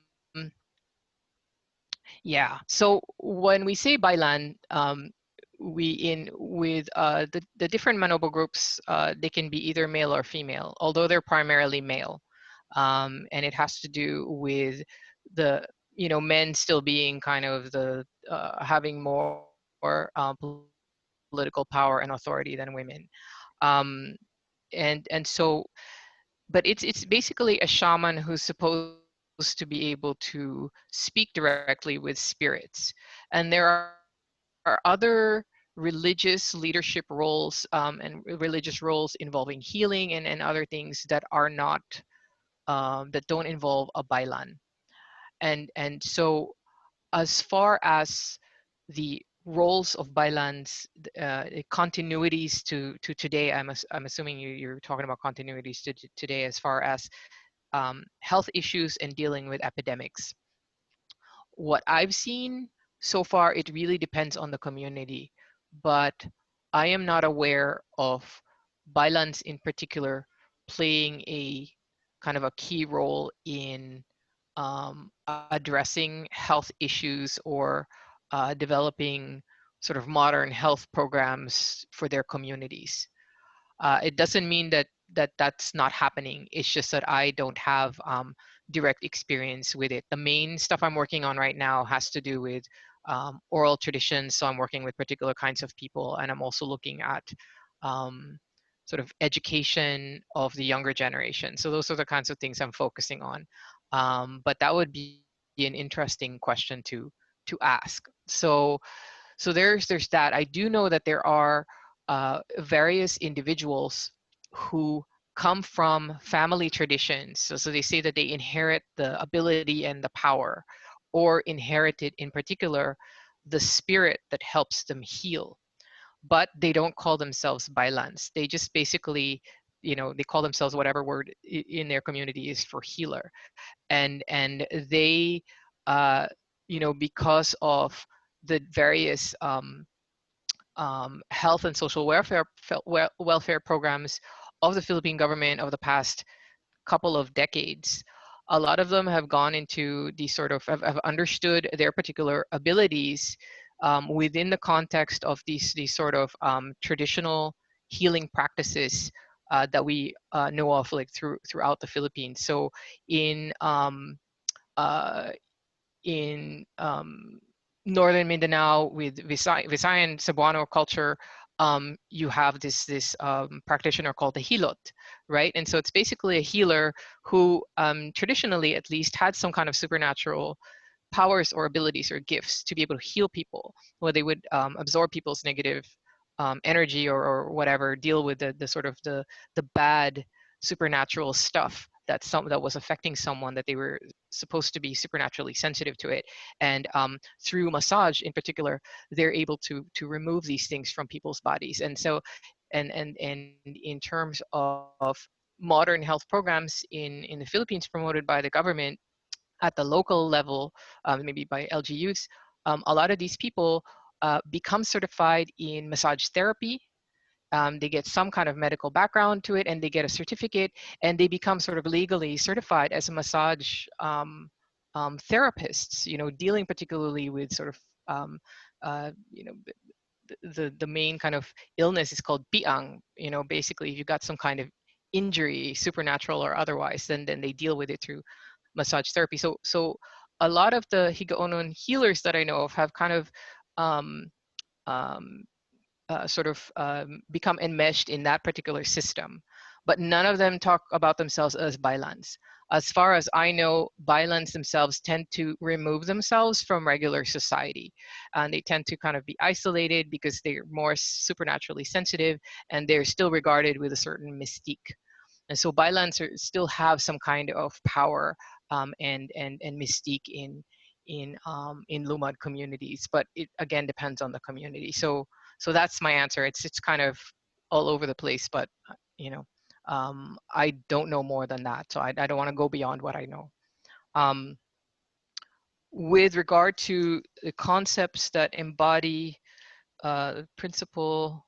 yeah. So when we say bylan, we in with the different Manobo groups, they can be either male or female, although they're primarily male. And it has to do with the, men still being kind of the having more political power and authority than women. And so, but it's basically a shaman who's supposed to be able to speak directly with spirits. And there are other religious leadership roles and religious roles involving healing and other things that are not that don't involve a bailan. And so as far as the roles of bailans, continuities to today, I'm assuming you're talking about continuities to today as far as health issues and dealing with epidemics. What I've seen so far, it really depends on the community, but I am not aware of Bailans in particular playing a kind of a key role in addressing health issues or developing sort of modern health programs for their communities. It doesn't mean that that's not happening. It's just that I don't have direct experience with it. The main stuff I'm working on right now has to do with oral traditions. So I'm working with particular kinds of people, and I'm also looking at sort of education of the younger generation. So those are the kinds of things I'm focusing on. But that would be an interesting question to ask. So there's that. I do know that there are various individuals who come from family traditions. So they say that they inherit the ability and the power, or inherited in particular the spirit that helps them heal. But they don't call themselves bailans. They just basically, they call themselves whatever word in their community is for healer. And they, because of the various health and social welfare programs of the Philippine government of the past couple of decades, a lot of them have gone into the sort of have understood their particular abilities within the context of these sort of traditional healing practices that we know of, like throughout the Philippines. So in uh, northern Mindanao with Visayan Cebuano culture, you have this practitioner called the hilot, right? And so it's basically a healer who traditionally at least had some kind of supernatural powers or abilities or gifts to be able to heal people, where they would absorb people's negative energy or whatever, deal with the sort of the bad supernatural stuff that was affecting someone, that they were supposed to be supernaturally sensitive to it. And through massage in particular, they're able to remove these things from people's bodies. And so, and in terms of modern health programs in the Philippines promoted by the government at the local level, maybe by LGUs, a lot of these people become certified in massage therapy. They get some kind of medical background to it, and they get a certificate, and they become sort of legally certified as a massage therapists, dealing particularly with sort of, uh, you know, the main kind of illness is called piang. Basically, if you got some kind of injury, supernatural or otherwise, then they deal with it through massage therapy. So a lot of the Higaonon healers that I know of have kind of um, um, become enmeshed in that particular system. But none of them talk about themselves as bailans. As far as I know, bailans themselves tend to remove themselves from regular society. And they tend to kind of be isolated because they're more supernaturally sensitive, and they're still regarded with a certain mystique. And so bailans still have some kind of power and mystique in Lumad communities, but it again depends on the community. So that's my answer. It's kind of all over the place, but I don't know more than that. So I don't want to go beyond what I know. With regard to the concepts that embody principles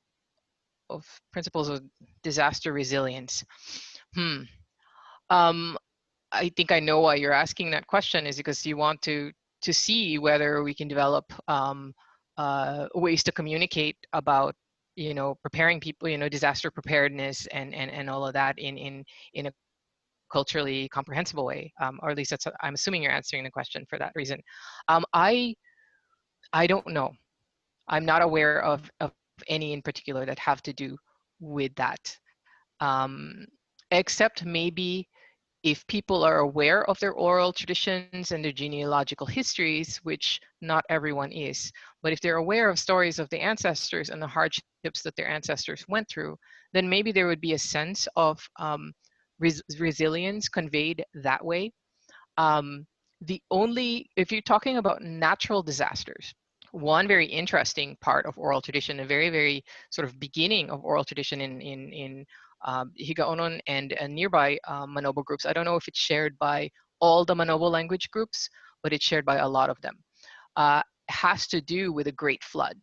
of disaster resilience. I think I know why you're asking that question, is because you want to see whether we can develop ways to communicate about preparing people, disaster preparedness and all of that in a culturally comprehensible way, or at least that's, I'm assuming you're answering the question for that reason. I don't know. I'm not aware of any in particular that have to do with that, except maybe if people are aware of their oral traditions and their genealogical histories, which not everyone is, but if they're aware of stories of the ancestors and the hardships that their ancestors went through, then maybe there would be a sense of resilience conveyed that way. If you're talking about natural disasters, one very interesting part of oral tradition, a very, very sort of beginning of oral tradition in Higaonon and nearby Manobo groups. I don't know if it's shared by all the Manobo language groups, but it's shared by a lot of them. Has to do with a great flood.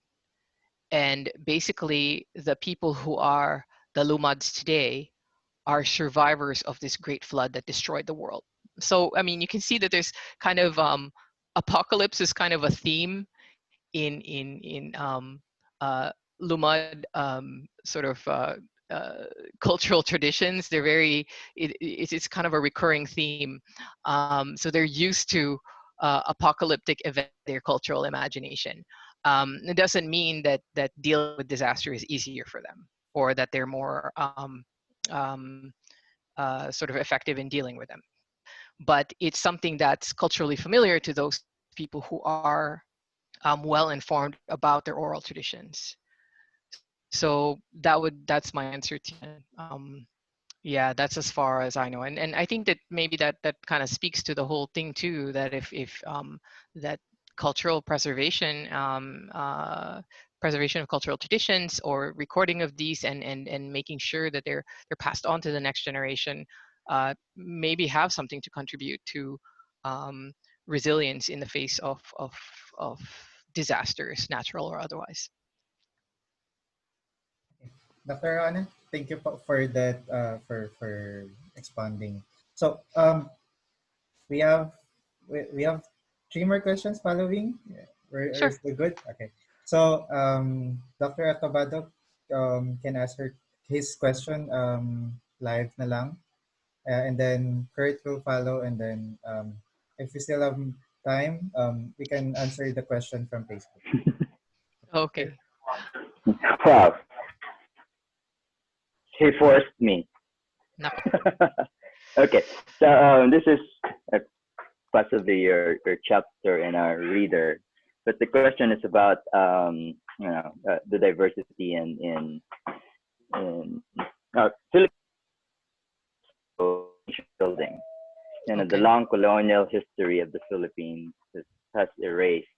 And basically, the people who are the Lumads today are survivors of this great flood that destroyed the world. So, I mean, you can see that there's kind of apocalypse is kind of a theme in Lumad sort of cultural traditions. They're very it's kind of a recurring theme. So they're used to apocalyptic events, their cultural imagination. It doesn't mean that dealing with disaster is easier for them, or that they're more um, sort of effective in dealing with them. But it's something that's culturally familiar to those people who are well informed about their oral traditions. So that's my answer to it. Yeah, that's as far as I know, and I think that maybe that kind of speaks to the whole thing too. That if that cultural preservation, preservation of cultural traditions, or recording of these, and making sure that they're passed on to the next generation, maybe have something to contribute to resilience in the face of disasters, natural or otherwise. Dr. Ana, thank you for that for expounding. So we have we have three more questions following. Yeah, we're Sure. still good. Okay. So Dr. Acabado can answer his question live na lang, and then Kurt will follow, and then if we still have time, we can answer the question from Facebook. Okay. Okay. Wow, he forced me. Nako. Okay, so this is possibly your chapter in our reader, but the question is about the diversity in Philippine building. The Okay. long colonial history of the Philippines has erased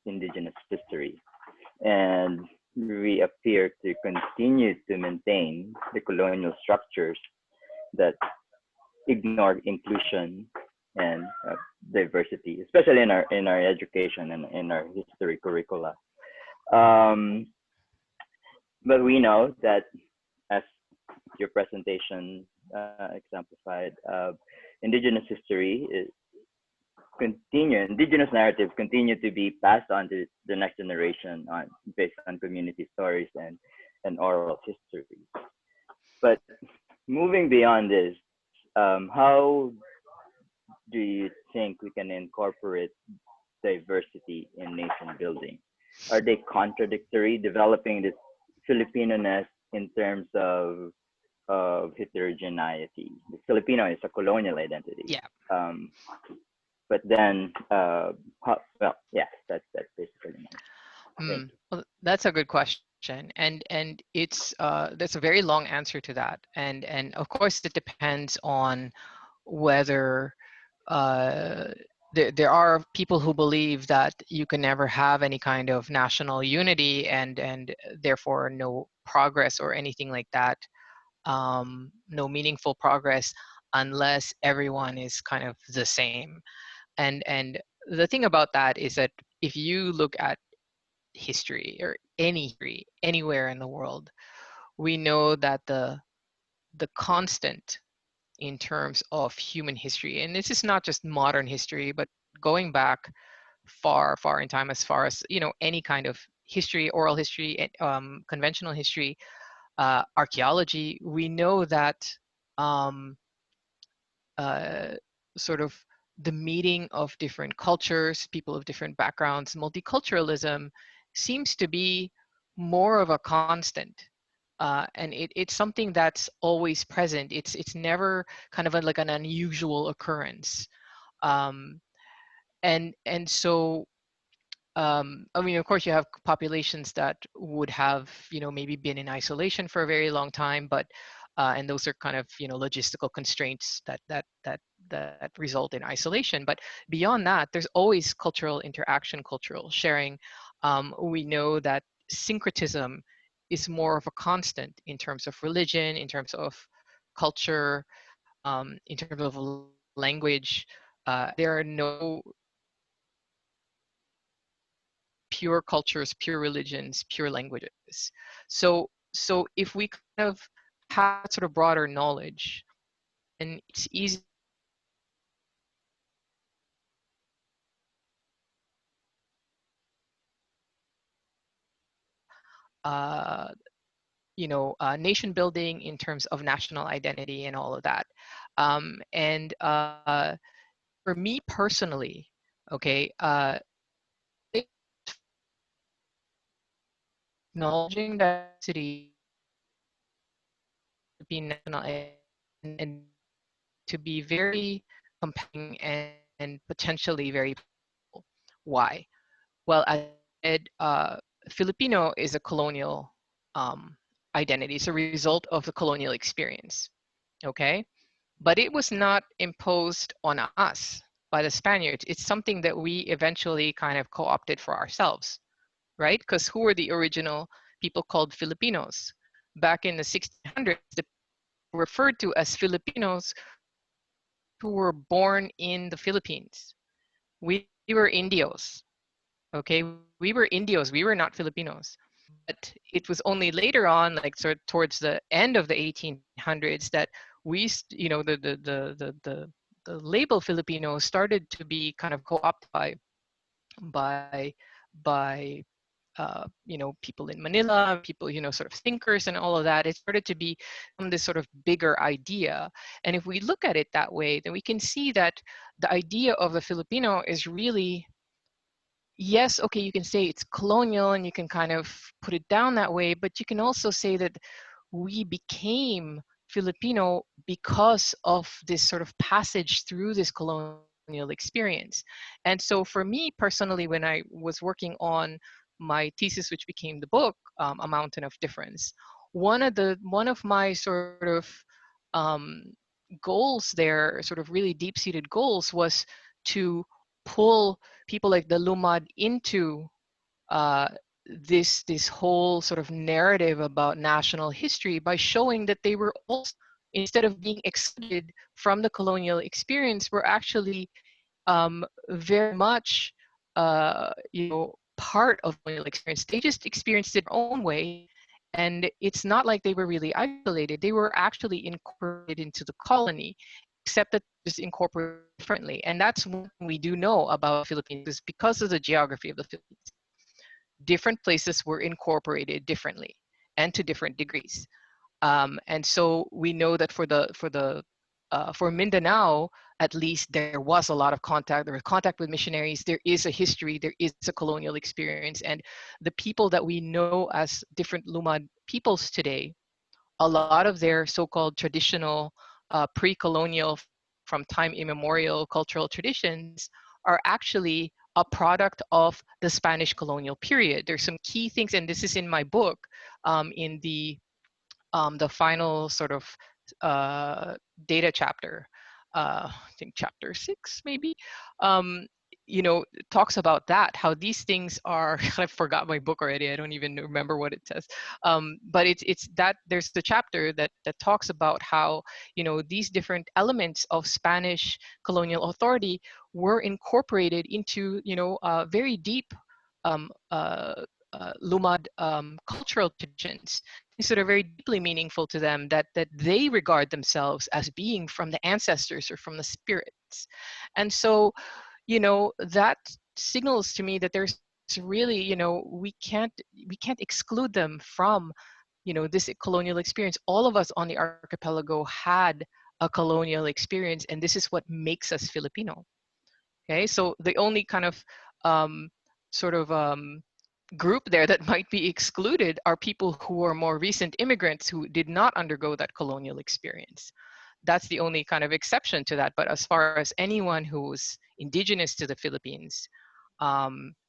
indigenous history, and we appear to continue to maintain the colonial structures that ignore inclusion and diversity, especially in our education and in our history curricula. Um, but we know that, as your presentation exemplified, indigenous history is indigenous narratives continue to be passed on to the next generation based on community stories and oral histories. But moving beyond this, how do you think we can incorporate diversity in nation building? Are they contradictory, developing this Filipino-ness in terms of heterogeneity? The Filipino is a colonial identity. Yeah. But then, that's basically my thank you. Well, that's a good question, and it's that's a very long answer to that, and of course it depends on whether there are people who believe that you can never have any kind of national unity and therefore no progress or anything like that, no meaningful progress unless everyone is kind of the same. And the thing about that is that if you look at history or any history anywhere in the world, we know that the constant in terms of human history, and this is not just modern history, but going back far, far in time, as far as any kind of history, oral history, conventional history, archaeology, we know that um, sort of the meeting of different cultures, people of different backgrounds, multiculturalism seems to be more of a constant. And it's something that's always present. It's never kind of like an unusual occurrence. Um, and so I mean, of course, you have populations that would have, maybe been in isolation for a very long time, but and those are kind of, logistical constraints that result in isolation. But beyond that, there's always cultural interaction, cultural sharing. We know that syncretism is more of a constant in terms of religion, in terms of culture, in terms of language. There are no pure cultures, pure religions, pure languages. So if we kind of have sort of broader knowledge, and it's easy uh, nation building in terms of national identity and all of that. And for me personally, okay, acknowledging diversity, Philippine national identity, and to be very compelling and potentially very powerful. Why? Well, as I said, Filipino is a colonial identity. It's a result of the colonial experience, okay? But it was not imposed on us by the Spaniards. It's something that we eventually kind of co-opted for ourselves, right? Because who were the original people called Filipinos? Back in the 1600s, the referred to as Filipinos who were born in the Philippines. We were Indios, okay? We were Indios, we were not Filipinos. But it was only later on, like sort of towards the end of the 1800s, that we, the label Filipino started to be kind of co-opted by people in Manila, people, sort of thinkers and all of that. It started to be this sort of bigger idea. And if we look at it that way, then we can see that the idea of the Filipino is really, yes, okay, you can say it's colonial and you can kind of put it down that way, but you can also say that we became Filipino because of this sort of passage through this colonial experience. And so for me personally, when I was working on my thesis, which became the book, A Mountain of Difference, one of my sort of um, goals there, sort of really deep-seated goals, was to pull people like the Lumad into uh, this whole sort of narrative about national history by showing that they were also, instead of being excluded from the colonial experience, were actually very much part of the colonial experience. They just experienced it their own way, and it's not like they were really isolated. They were actually incorporated into the colony, except that it was incorporated differently. And that's one thing we do know about the Philippines, is because of the geography of the Philippines, different places were incorporated differently and to different degrees. And so we know that for Mindanao, at least, there was a lot of contact. There was contact with missionaries. There is a history. There is a colonial experience. And the people that we know as different Lumad peoples today, a lot of their so-called traditional pre-colonial, from time immemorial cultural traditions are actually a product of the Spanish colonial period. There's some key things, and this is in my book, in the final sort of data chapter, I think chapter 6 maybe, talks about that, how these things are, I forgot my book already, I don't even remember what it says, but it's that there's the chapter that talks about how, these different elements of Spanish colonial authority were incorporated into, very deep Lumad cultural traditions, things that are very deeply meaningful to them, that they regard themselves as being from the ancestors or from the spirits. And so, that signals to me that there's really, we can't exclude them from, this colonial experience. All of us on the archipelago had a colonial experience, and this is what makes us Filipino. Okay, so the only kind of sort of group there that might be excluded are people who are more recent immigrants who did not undergo that colonial experience. That's the only kind of exception to that. But as far as anyone who's indigenous to the Philippines,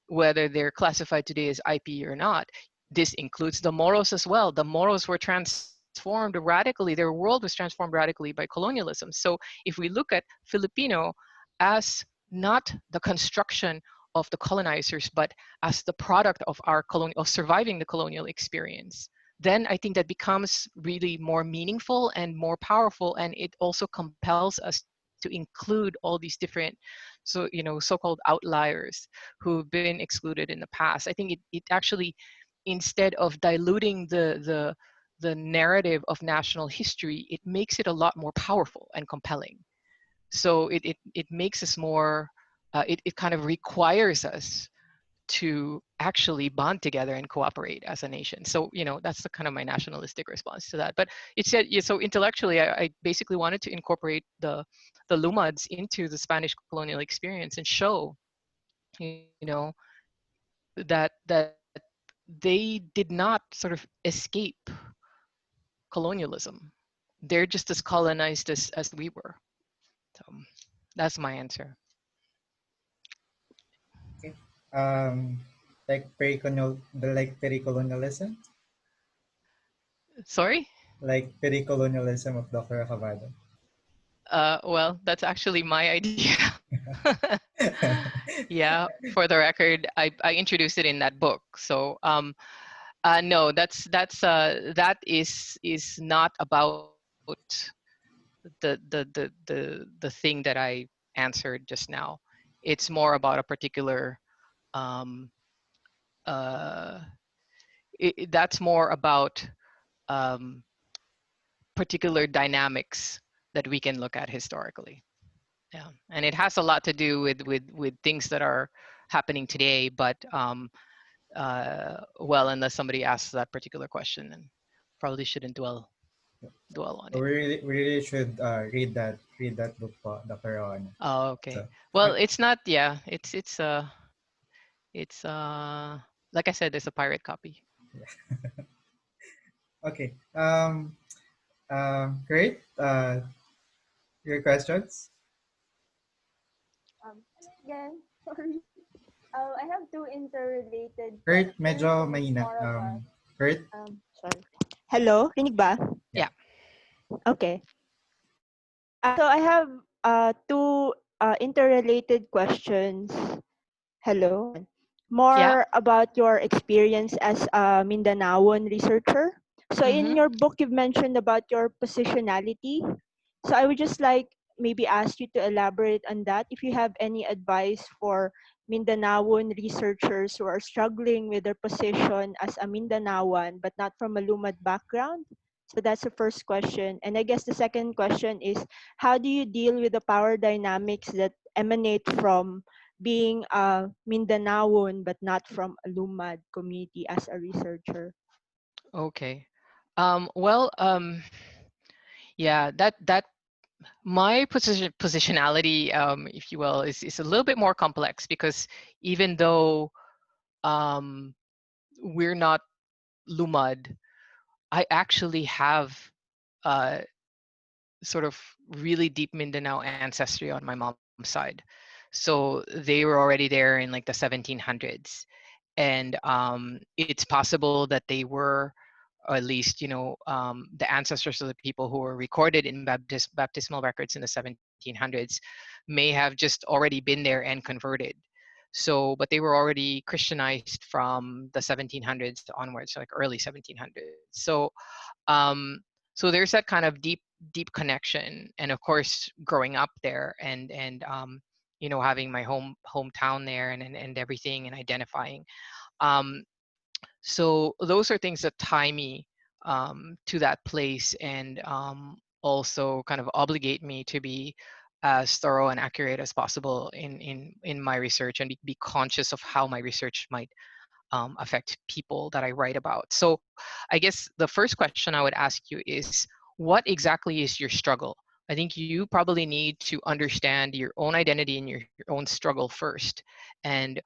whether they're classified today as IP or not, this includes the Moros as well. The Moros were transformed radically. Their world was transformed radically by colonialism. So if we look at Filipino as not the construction of the colonizers, but as the product of our of surviving the colonial experience, then I think that becomes really more meaningful and more powerful, and it also compels us to include all these different, so-called outliers who've been excluded in the past. I think it actually, instead of diluting the narrative of national history, it makes it a lot more powerful and compelling. So it makes us more, it kind of requires us to actually bond together and cooperate as a nation. So, that's the kind of my nationalistic response to that. But it said, yeah, so intellectually, I basically wanted to incorporate the Lumads into the Spanish colonial experience and show, that they did not sort of escape colonialism. They're just as colonized as we were. So that's my answer. Okay. Like pericolonialism, Sorry? like pericolonialism of Dr. Acabado. Well, that's actually my idea. Yeah, for the record, I introduced it in that book. So no, that is not about the thing that I answered just now. It's more about a particular um, uh, that's more about um, particular dynamics that we can look at historically. Yeah, and it has a lot to do with things that are happening today. But well, unless somebody asks that particular question, then probably shouldn't dwell on So it. we really should read that book po, Dr. Oona. Oh, So, okay. Well, it's not. Yeah, it's like I said, there's a pirate copy. okay. Great. Your questions? Again, sorry. I have two interrelated Kurt, questions. medyo So it's mahina. more of a, Kurt? sorry. Hello, rinig ba? Yeah. Okay. So I have two interrelated questions. Hello. Yeah. More about your experience as a Mindanaoan researcher. So in Mm-hmm. your book, you've mentioned about your positionality. So I would just like maybe ask you to elaborate on that. If you have any advice for Mindanaoan researchers who are struggling with their position as a Mindanaoan but not from a Lumad background. So that's the first question. And I guess the second question is, how do you deal with the power dynamics that emanate from being a Mindanaoan but not from a Lumad community as a researcher? Okay. Well, yeah, that my positionality, if you will, is a little bit more complex, because even though um, we're not Lumad, I actually have uh, sort of really deep Mindanao ancestry on my mom's side. So they were already there in like the 1700s, and it's possible that they were, or at least the ancestors of the people who were recorded in baptismal records in the 1700s may have just already been there and converted. So, but they were already Christianized from the 1700s onwards, so like early 1700s. Um, so there's that kind of deep connection, and of course growing up there, and having my hometown there, and everything, and identifying. Um, so those are things that tie me to that place, and also kind of obligate me to be as thorough and accurate as possible in my research, and be conscious of how my research might affect people that I write about. So I guess the first question I would ask you is, what exactly is your struggle? I think you probably need to understand your own identity and your own struggle first, and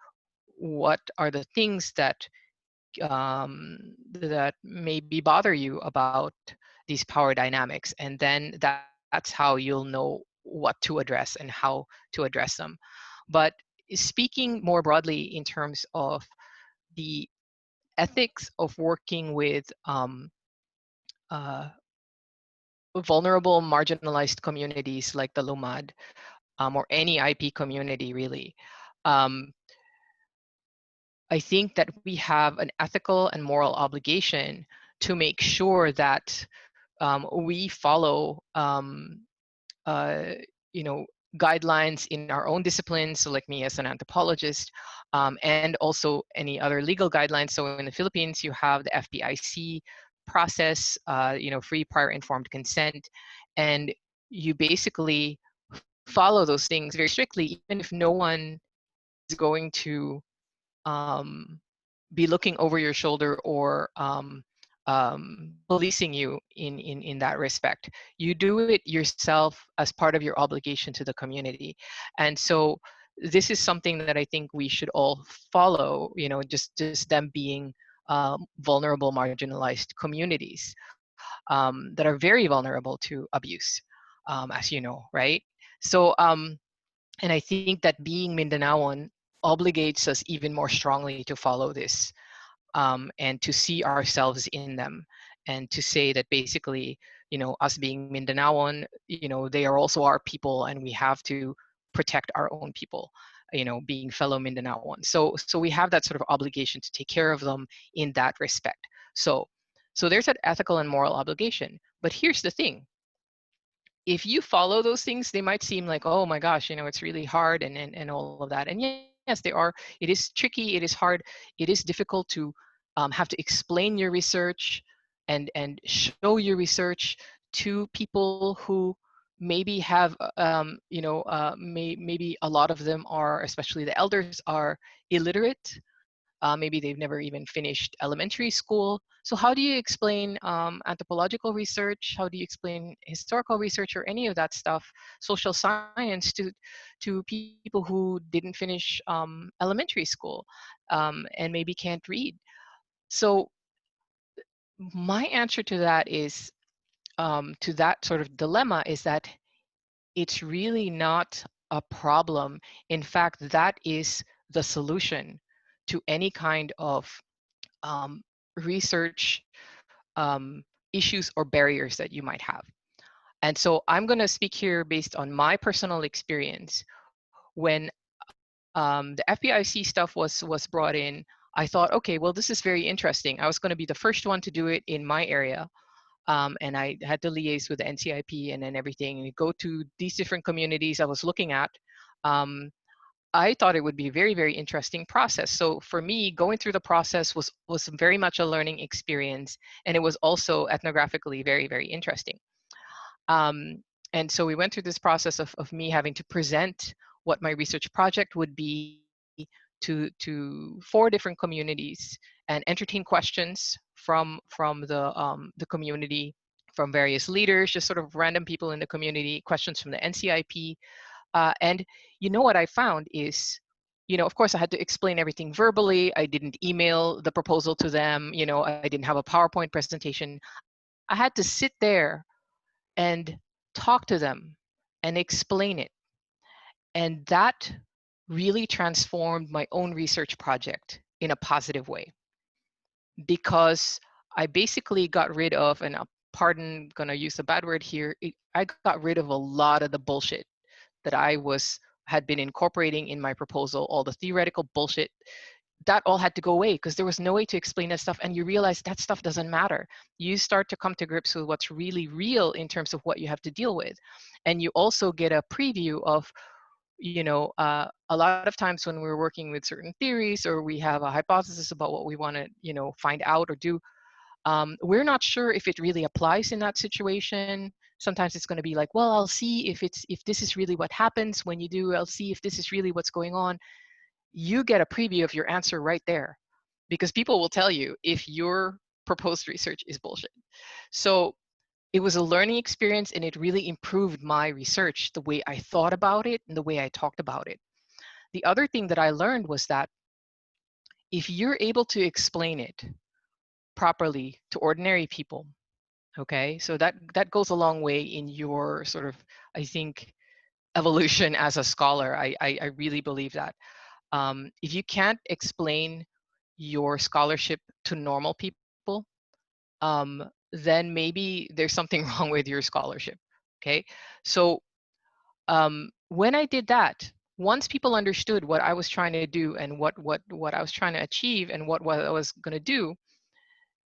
what are the things that maybe bother you about these power dynamics, and then that's how you'll know what to address and how to address them. But speaking more broadly in terms of the ethics of working with uh, vulnerable, marginalized communities like the Lumad, or any IP community really, um, I think that we have an ethical and moral obligation to make sure that we follow guidelines in our own disciplines, so like me as an anthropologist, and also any other legal guidelines. So in the Philippines, you have the FPIC process, free prior informed consent, and you basically follow those things very strictly, even if no one is going to be looking over your shoulder or policing you in that respect. You do it yourself as part of your obligation to the community. And so this is something that I think we should all follow, just them being vulnerable, marginalized communities that are very vulnerable to abuse, as you know, right? So, and I think that being Mindanaoan obligates us even more strongly to follow this, and to see ourselves in them, and to say that basically, us being Mindanaoan, they are also our people, and we have to protect our own people, being fellow Mindanaoan. So we have that sort of obligation to take care of them in that respect. So there's that ethical and moral obligation. But here's the thing. If you follow those things, they might seem like, oh my gosh, it's really hard and all of that. And yes, they are. It is tricky. It is hard. It is difficult to have to explain your research and show your research to people who maybe have, maybe a lot of them are, especially the elders, are illiterate. Maybe they've never even finished elementary school. So how do you explain anthropological research? How do you explain historical research or any of that stuff, social science, to people who didn't finish elementary school and maybe can't read? So my answer to that is, to that sort of dilemma, is that it's really not a problem. In fact, that is the solution to any kind of research issues or barriers that you might have. And so I'm going to speak here based on my personal experience. When the FPIC stuff was brought in, I thought, okay, well, this is very interesting. I was going to be the first one to do it in my area. And I had to liaise with the NCIP and then everything, and go to these different communities I was looking at. I thought it would be a very, very interesting process. So for me, going through the process was very much a learning experience, and it was also ethnographically very, very interesting. And so we went through this process of me having to present what my research project would be to 4 different communities, and entertain questions from the community, from various leaders, just sort of random people in the community, questions from the NCIP. And what I found is, of course, I had to explain everything verbally. I didn't email the proposal to them. I didn't have a PowerPoint presentation. I had to sit there and talk to them and explain it. And that really transformed my own research project in a positive way, because I basically got rid of, and pardon, gonna use a bad word here, I got rid of a lot of the bullshit that I had been incorporating in my proposal, all the theoretical bullshit. That all had to go away because there was no way to explain that stuff, and you realize that stuff doesn't matter. You start to come to grips with what's really real in terms of what you have to deal with. And you also get a preview of, a lot of times when we're working with certain theories, or we have a hypothesis about what we want to, find out or do, we're not sure if it really applies in that situation. Sometimes it's going to be like, well, I'll see if this is really what happens when you do. I'll see if this is really what's going on. You get a preview of your answer right there, because people will tell you if your proposed research is bullshit. So it was a learning experience, and it really improved my research, the way I thought about it and the way I talked about it. The other thing that I learned was that if you're able to explain it properly to ordinary people, okay, so that goes a long way in your sort of, I think, evolution as a scholar. I really believe that. If you can't explain your scholarship to normal people, then maybe there's something wrong with your scholarship, okay? So when I did that, once people understood what I was trying to do and what I was trying to achieve and what I was going to do,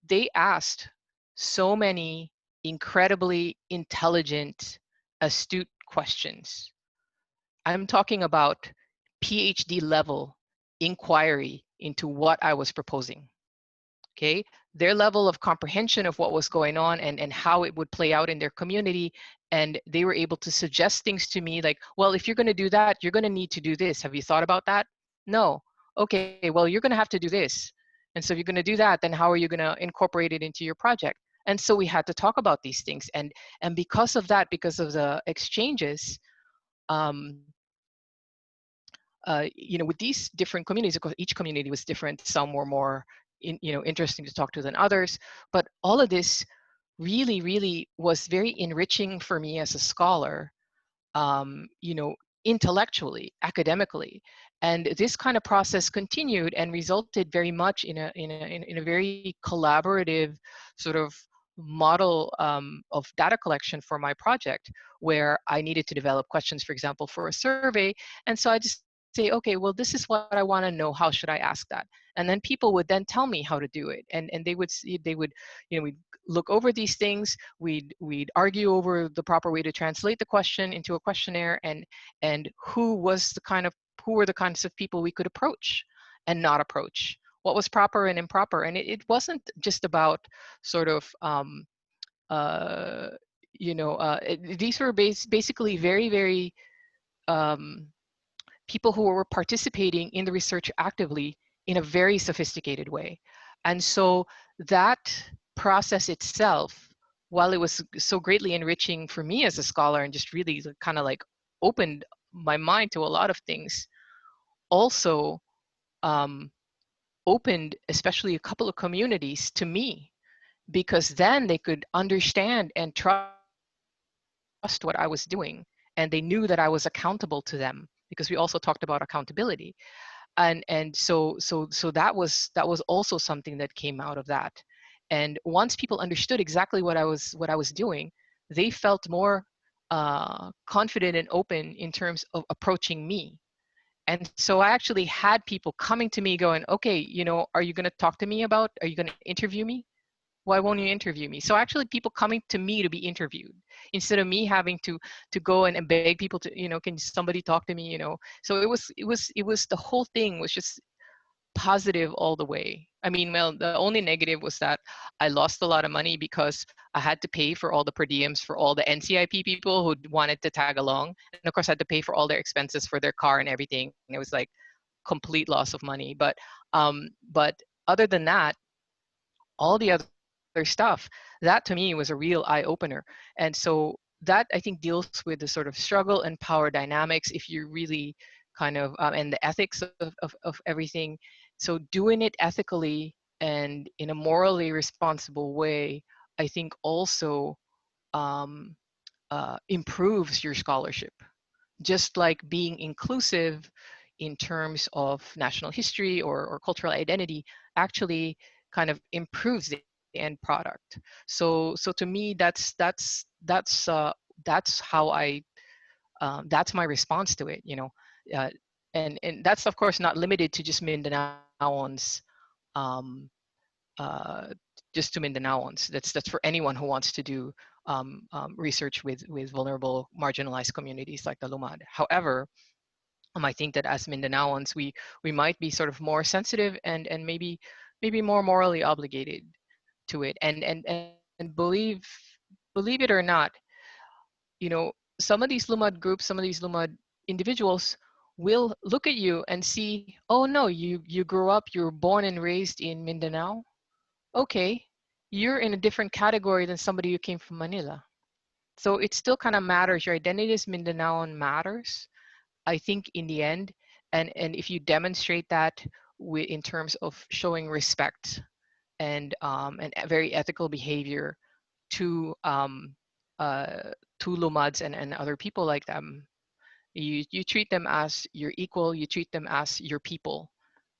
they asked so many incredibly intelligent, astute questions. I'm talking about PhD level inquiry into what I was proposing. Okay, their level of comprehension of what was going on and how it would play out in their community. And they were able to suggest things to me like, well, if you're going to do that, you're going to need to do this. Have you thought about that? No. Okay, well, you're going to have to do this. And so if you're going to do that, then how are you going to incorporate it into your project? And so we had to talk about these things. And because of that, because of the exchanges, um, you know, with these different communities, of course, each community was different. Some were more, interesting to talk to than others. But all of this really, really was very enriching for me as a scholar, you know, intellectually, academically. And this kind of process continued and resulted very much in a very collaborative sort of model of data collection for my project, where I needed to develop questions, for example, for a survey. And so I just say, okay, well, this is what I want to know. How should I ask that? And then people would then tell me how to do it. And they would, we'd look over these things. We'd argue over the proper way to translate the question into a questionnaire, and who were the kinds of people we could approach and not approach. What was proper and improper. And it wasn't just about sort of these were basically very, very people who were participating in the research actively in a very sophisticated way. And so that process itself, while it was so greatly enriching for me as a scholar and just really kind of like opened my mind to a lot of things, also opened especially a couple of communities to me, because then they could understand and trust what I was doing, and they knew that I was accountable to them, because we also talked about accountability. And so that was also something that came out of that. And once people understood exactly what I was doing, they felt more confident and open in terms of approaching me. And so I actually had people coming to me going, okay, are you going to talk to me are you going to interview me? Why won't you interview me? So actually people coming to me to be interviewed, instead of me having to go and beg people to, can somebody talk to me, So it was the whole thing was just positive all the way. I mean, well, the only negative was that I lost a lot of money because I had to pay for all the per diems for all the NCIP people who wanted to tag along. And of course I had to pay for all their expenses for their car and everything. And it was like complete loss of money. But other than that, all the other stuff, that to me was a real eye-opener. And so that, I think, deals with the sort of struggle and power dynamics, if you really kind of and the ethics of everything. So doing it ethically and in a morally responsible way, I think also improves your scholarship, just like being inclusive in terms of national history or cultural identity actually kind of improves the end product. So to me, that's how I that's my response to it, uh, and that's of course not limited to just Mindanaoans, um, uh, just to Mindanaoans. That's for anyone who wants to do research with vulnerable, marginalized communities like the Lumad. However, I think that as Mindanaoans, we might be sort of more sensitive and maybe more morally obligated to it. And believe it or not, some of these Lumad groups, some of these Lumad individuals will look at you and see, oh no, you grew up, you were born and raised in Mindanao. Okay, you're in a different category than somebody who came from Manila. So it still kind of matters. Your identity as Mindanaoan matters, I think, in the end. And if you demonstrate that in terms of showing respect and very ethical behavior to Lumads and other people like them, you treat them as your equal, you treat them as your people.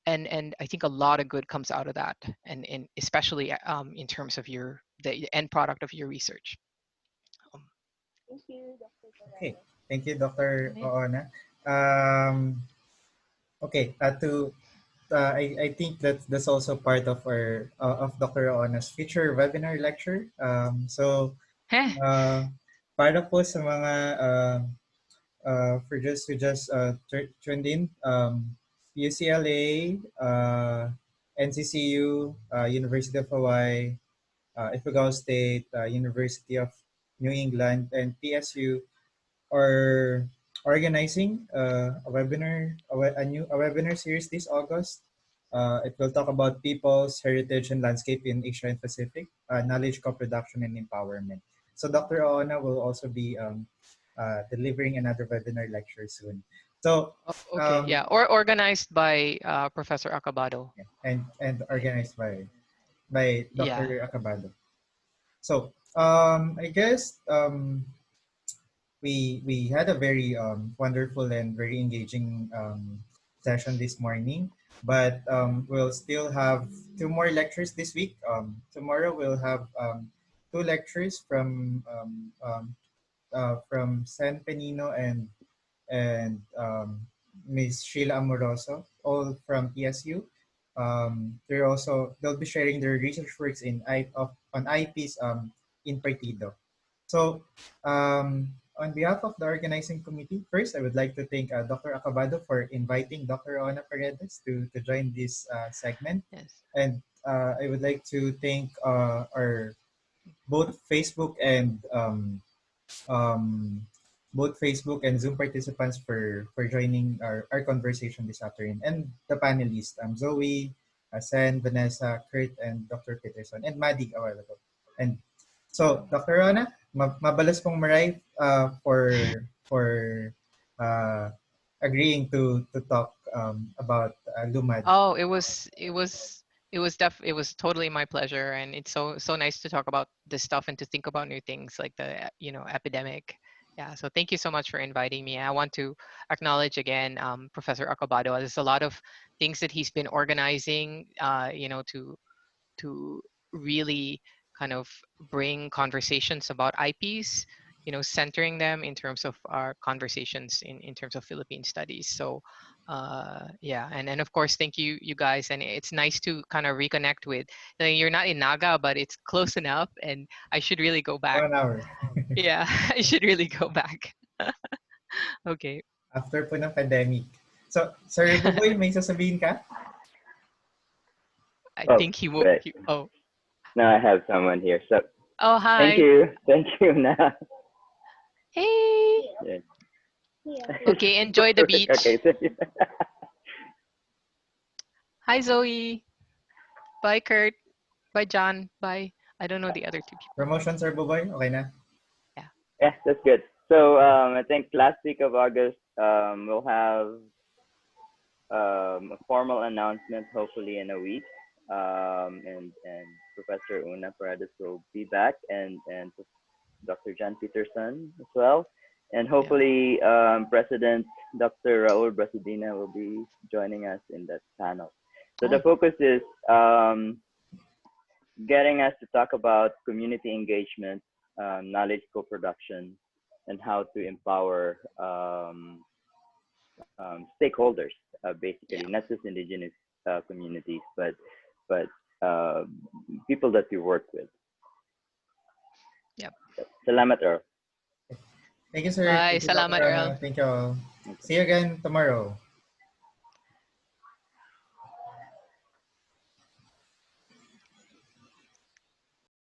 And I think a lot of good comes out of that, and especially in terms of the end product of your research. Um, Thank you, Dr. Okay, Paredes. thank you, Dr. okay. Oona. Okay, I think that's also part of our of Dr. Oona's future webinar lecture. So Heh. para po sa mga for just who just tuned in, UCLA, NCCU, University of Hawaii, Ifugao State, University of New England, and PSU are organizing a webinar series this August. It will talk about people's heritage and landscape in Asia and Pacific, knowledge co-production and empowerment. So Dr. Oona will also be delivering another webinar lecture soon. So Oh, okay, yeah, or organized by Professor Acabado. and organized by Yeah. Dr. Acabado. So I guess we had a very wonderful and very engaging session this morning, but we'll still have two more lectures this week. Tomorrow we'll have two lectures from San Penino and Ms. Sheila Amoroso, all from PSU. They'll be sharing their research works on IPs in Partido. So, on behalf of the organizing committee, first I would like to thank Dr. Acabado for inviting Dr. Oona Paredes to join this segment, Yes. and I would like to thank our both Facebook and um, both Facebook and Zoom participants for joining our conversation this afternoon, and the panelists, Zoe, Sen, Vanessa, Kurt, and Dr. Peterson, and Maddie a while ago. And so, Dr. Rona, mabalas pong maray for uh, agreeing to talk about Lumad. Oh, it was totally my pleasure, and it's so nice to talk about this stuff and to think about new things like the epidemic. Yeah, so thank you so much for inviting me. I want to acknowledge again Professor Acabado. There's a lot of things that he's been organizing, to really kind of bring conversations about IPs, centering them in terms of our conversations in terms of Philippine studies. So yeah, and of course, thank you guys. And it's nice to kind of reconnect with, you're not in Naga, but it's close enough, and I should really go back. 1 hour. Yeah, I should really go back. Okay. After po ng pandemic. So, Sir Buboy, may sasabihin ka? I Oh, think he will. great. Oh. Now I have someone here. So Oh, thank hi. you. Thank you, Na. Hey. Yeah. Okay, enjoy the beach. Okay. Hi, Zoe. Bye, Kurt. Bye, John. Bye. I don't know the other two people. Promotion, Sir Buboy? Okay na? Yeah, that's good. So I think last week of August we'll have a formal announcement, hopefully in a week, and Professor Oona Paredes will be back, and Dr. John Peterson as well, and hopefully President Dr. Raul Brasidina will be joining us in that panel. So the focus is getting us to talk about community engagement, knowledge co-production, and how to empower stakeholders, basically, not just indigenous communities, but people that we work with. Yep. Salamat, Earl. Thank you, sir. Bye. Thank you, Salamat, Dr. Earl. Rona. Thank you all. See you again tomorrow.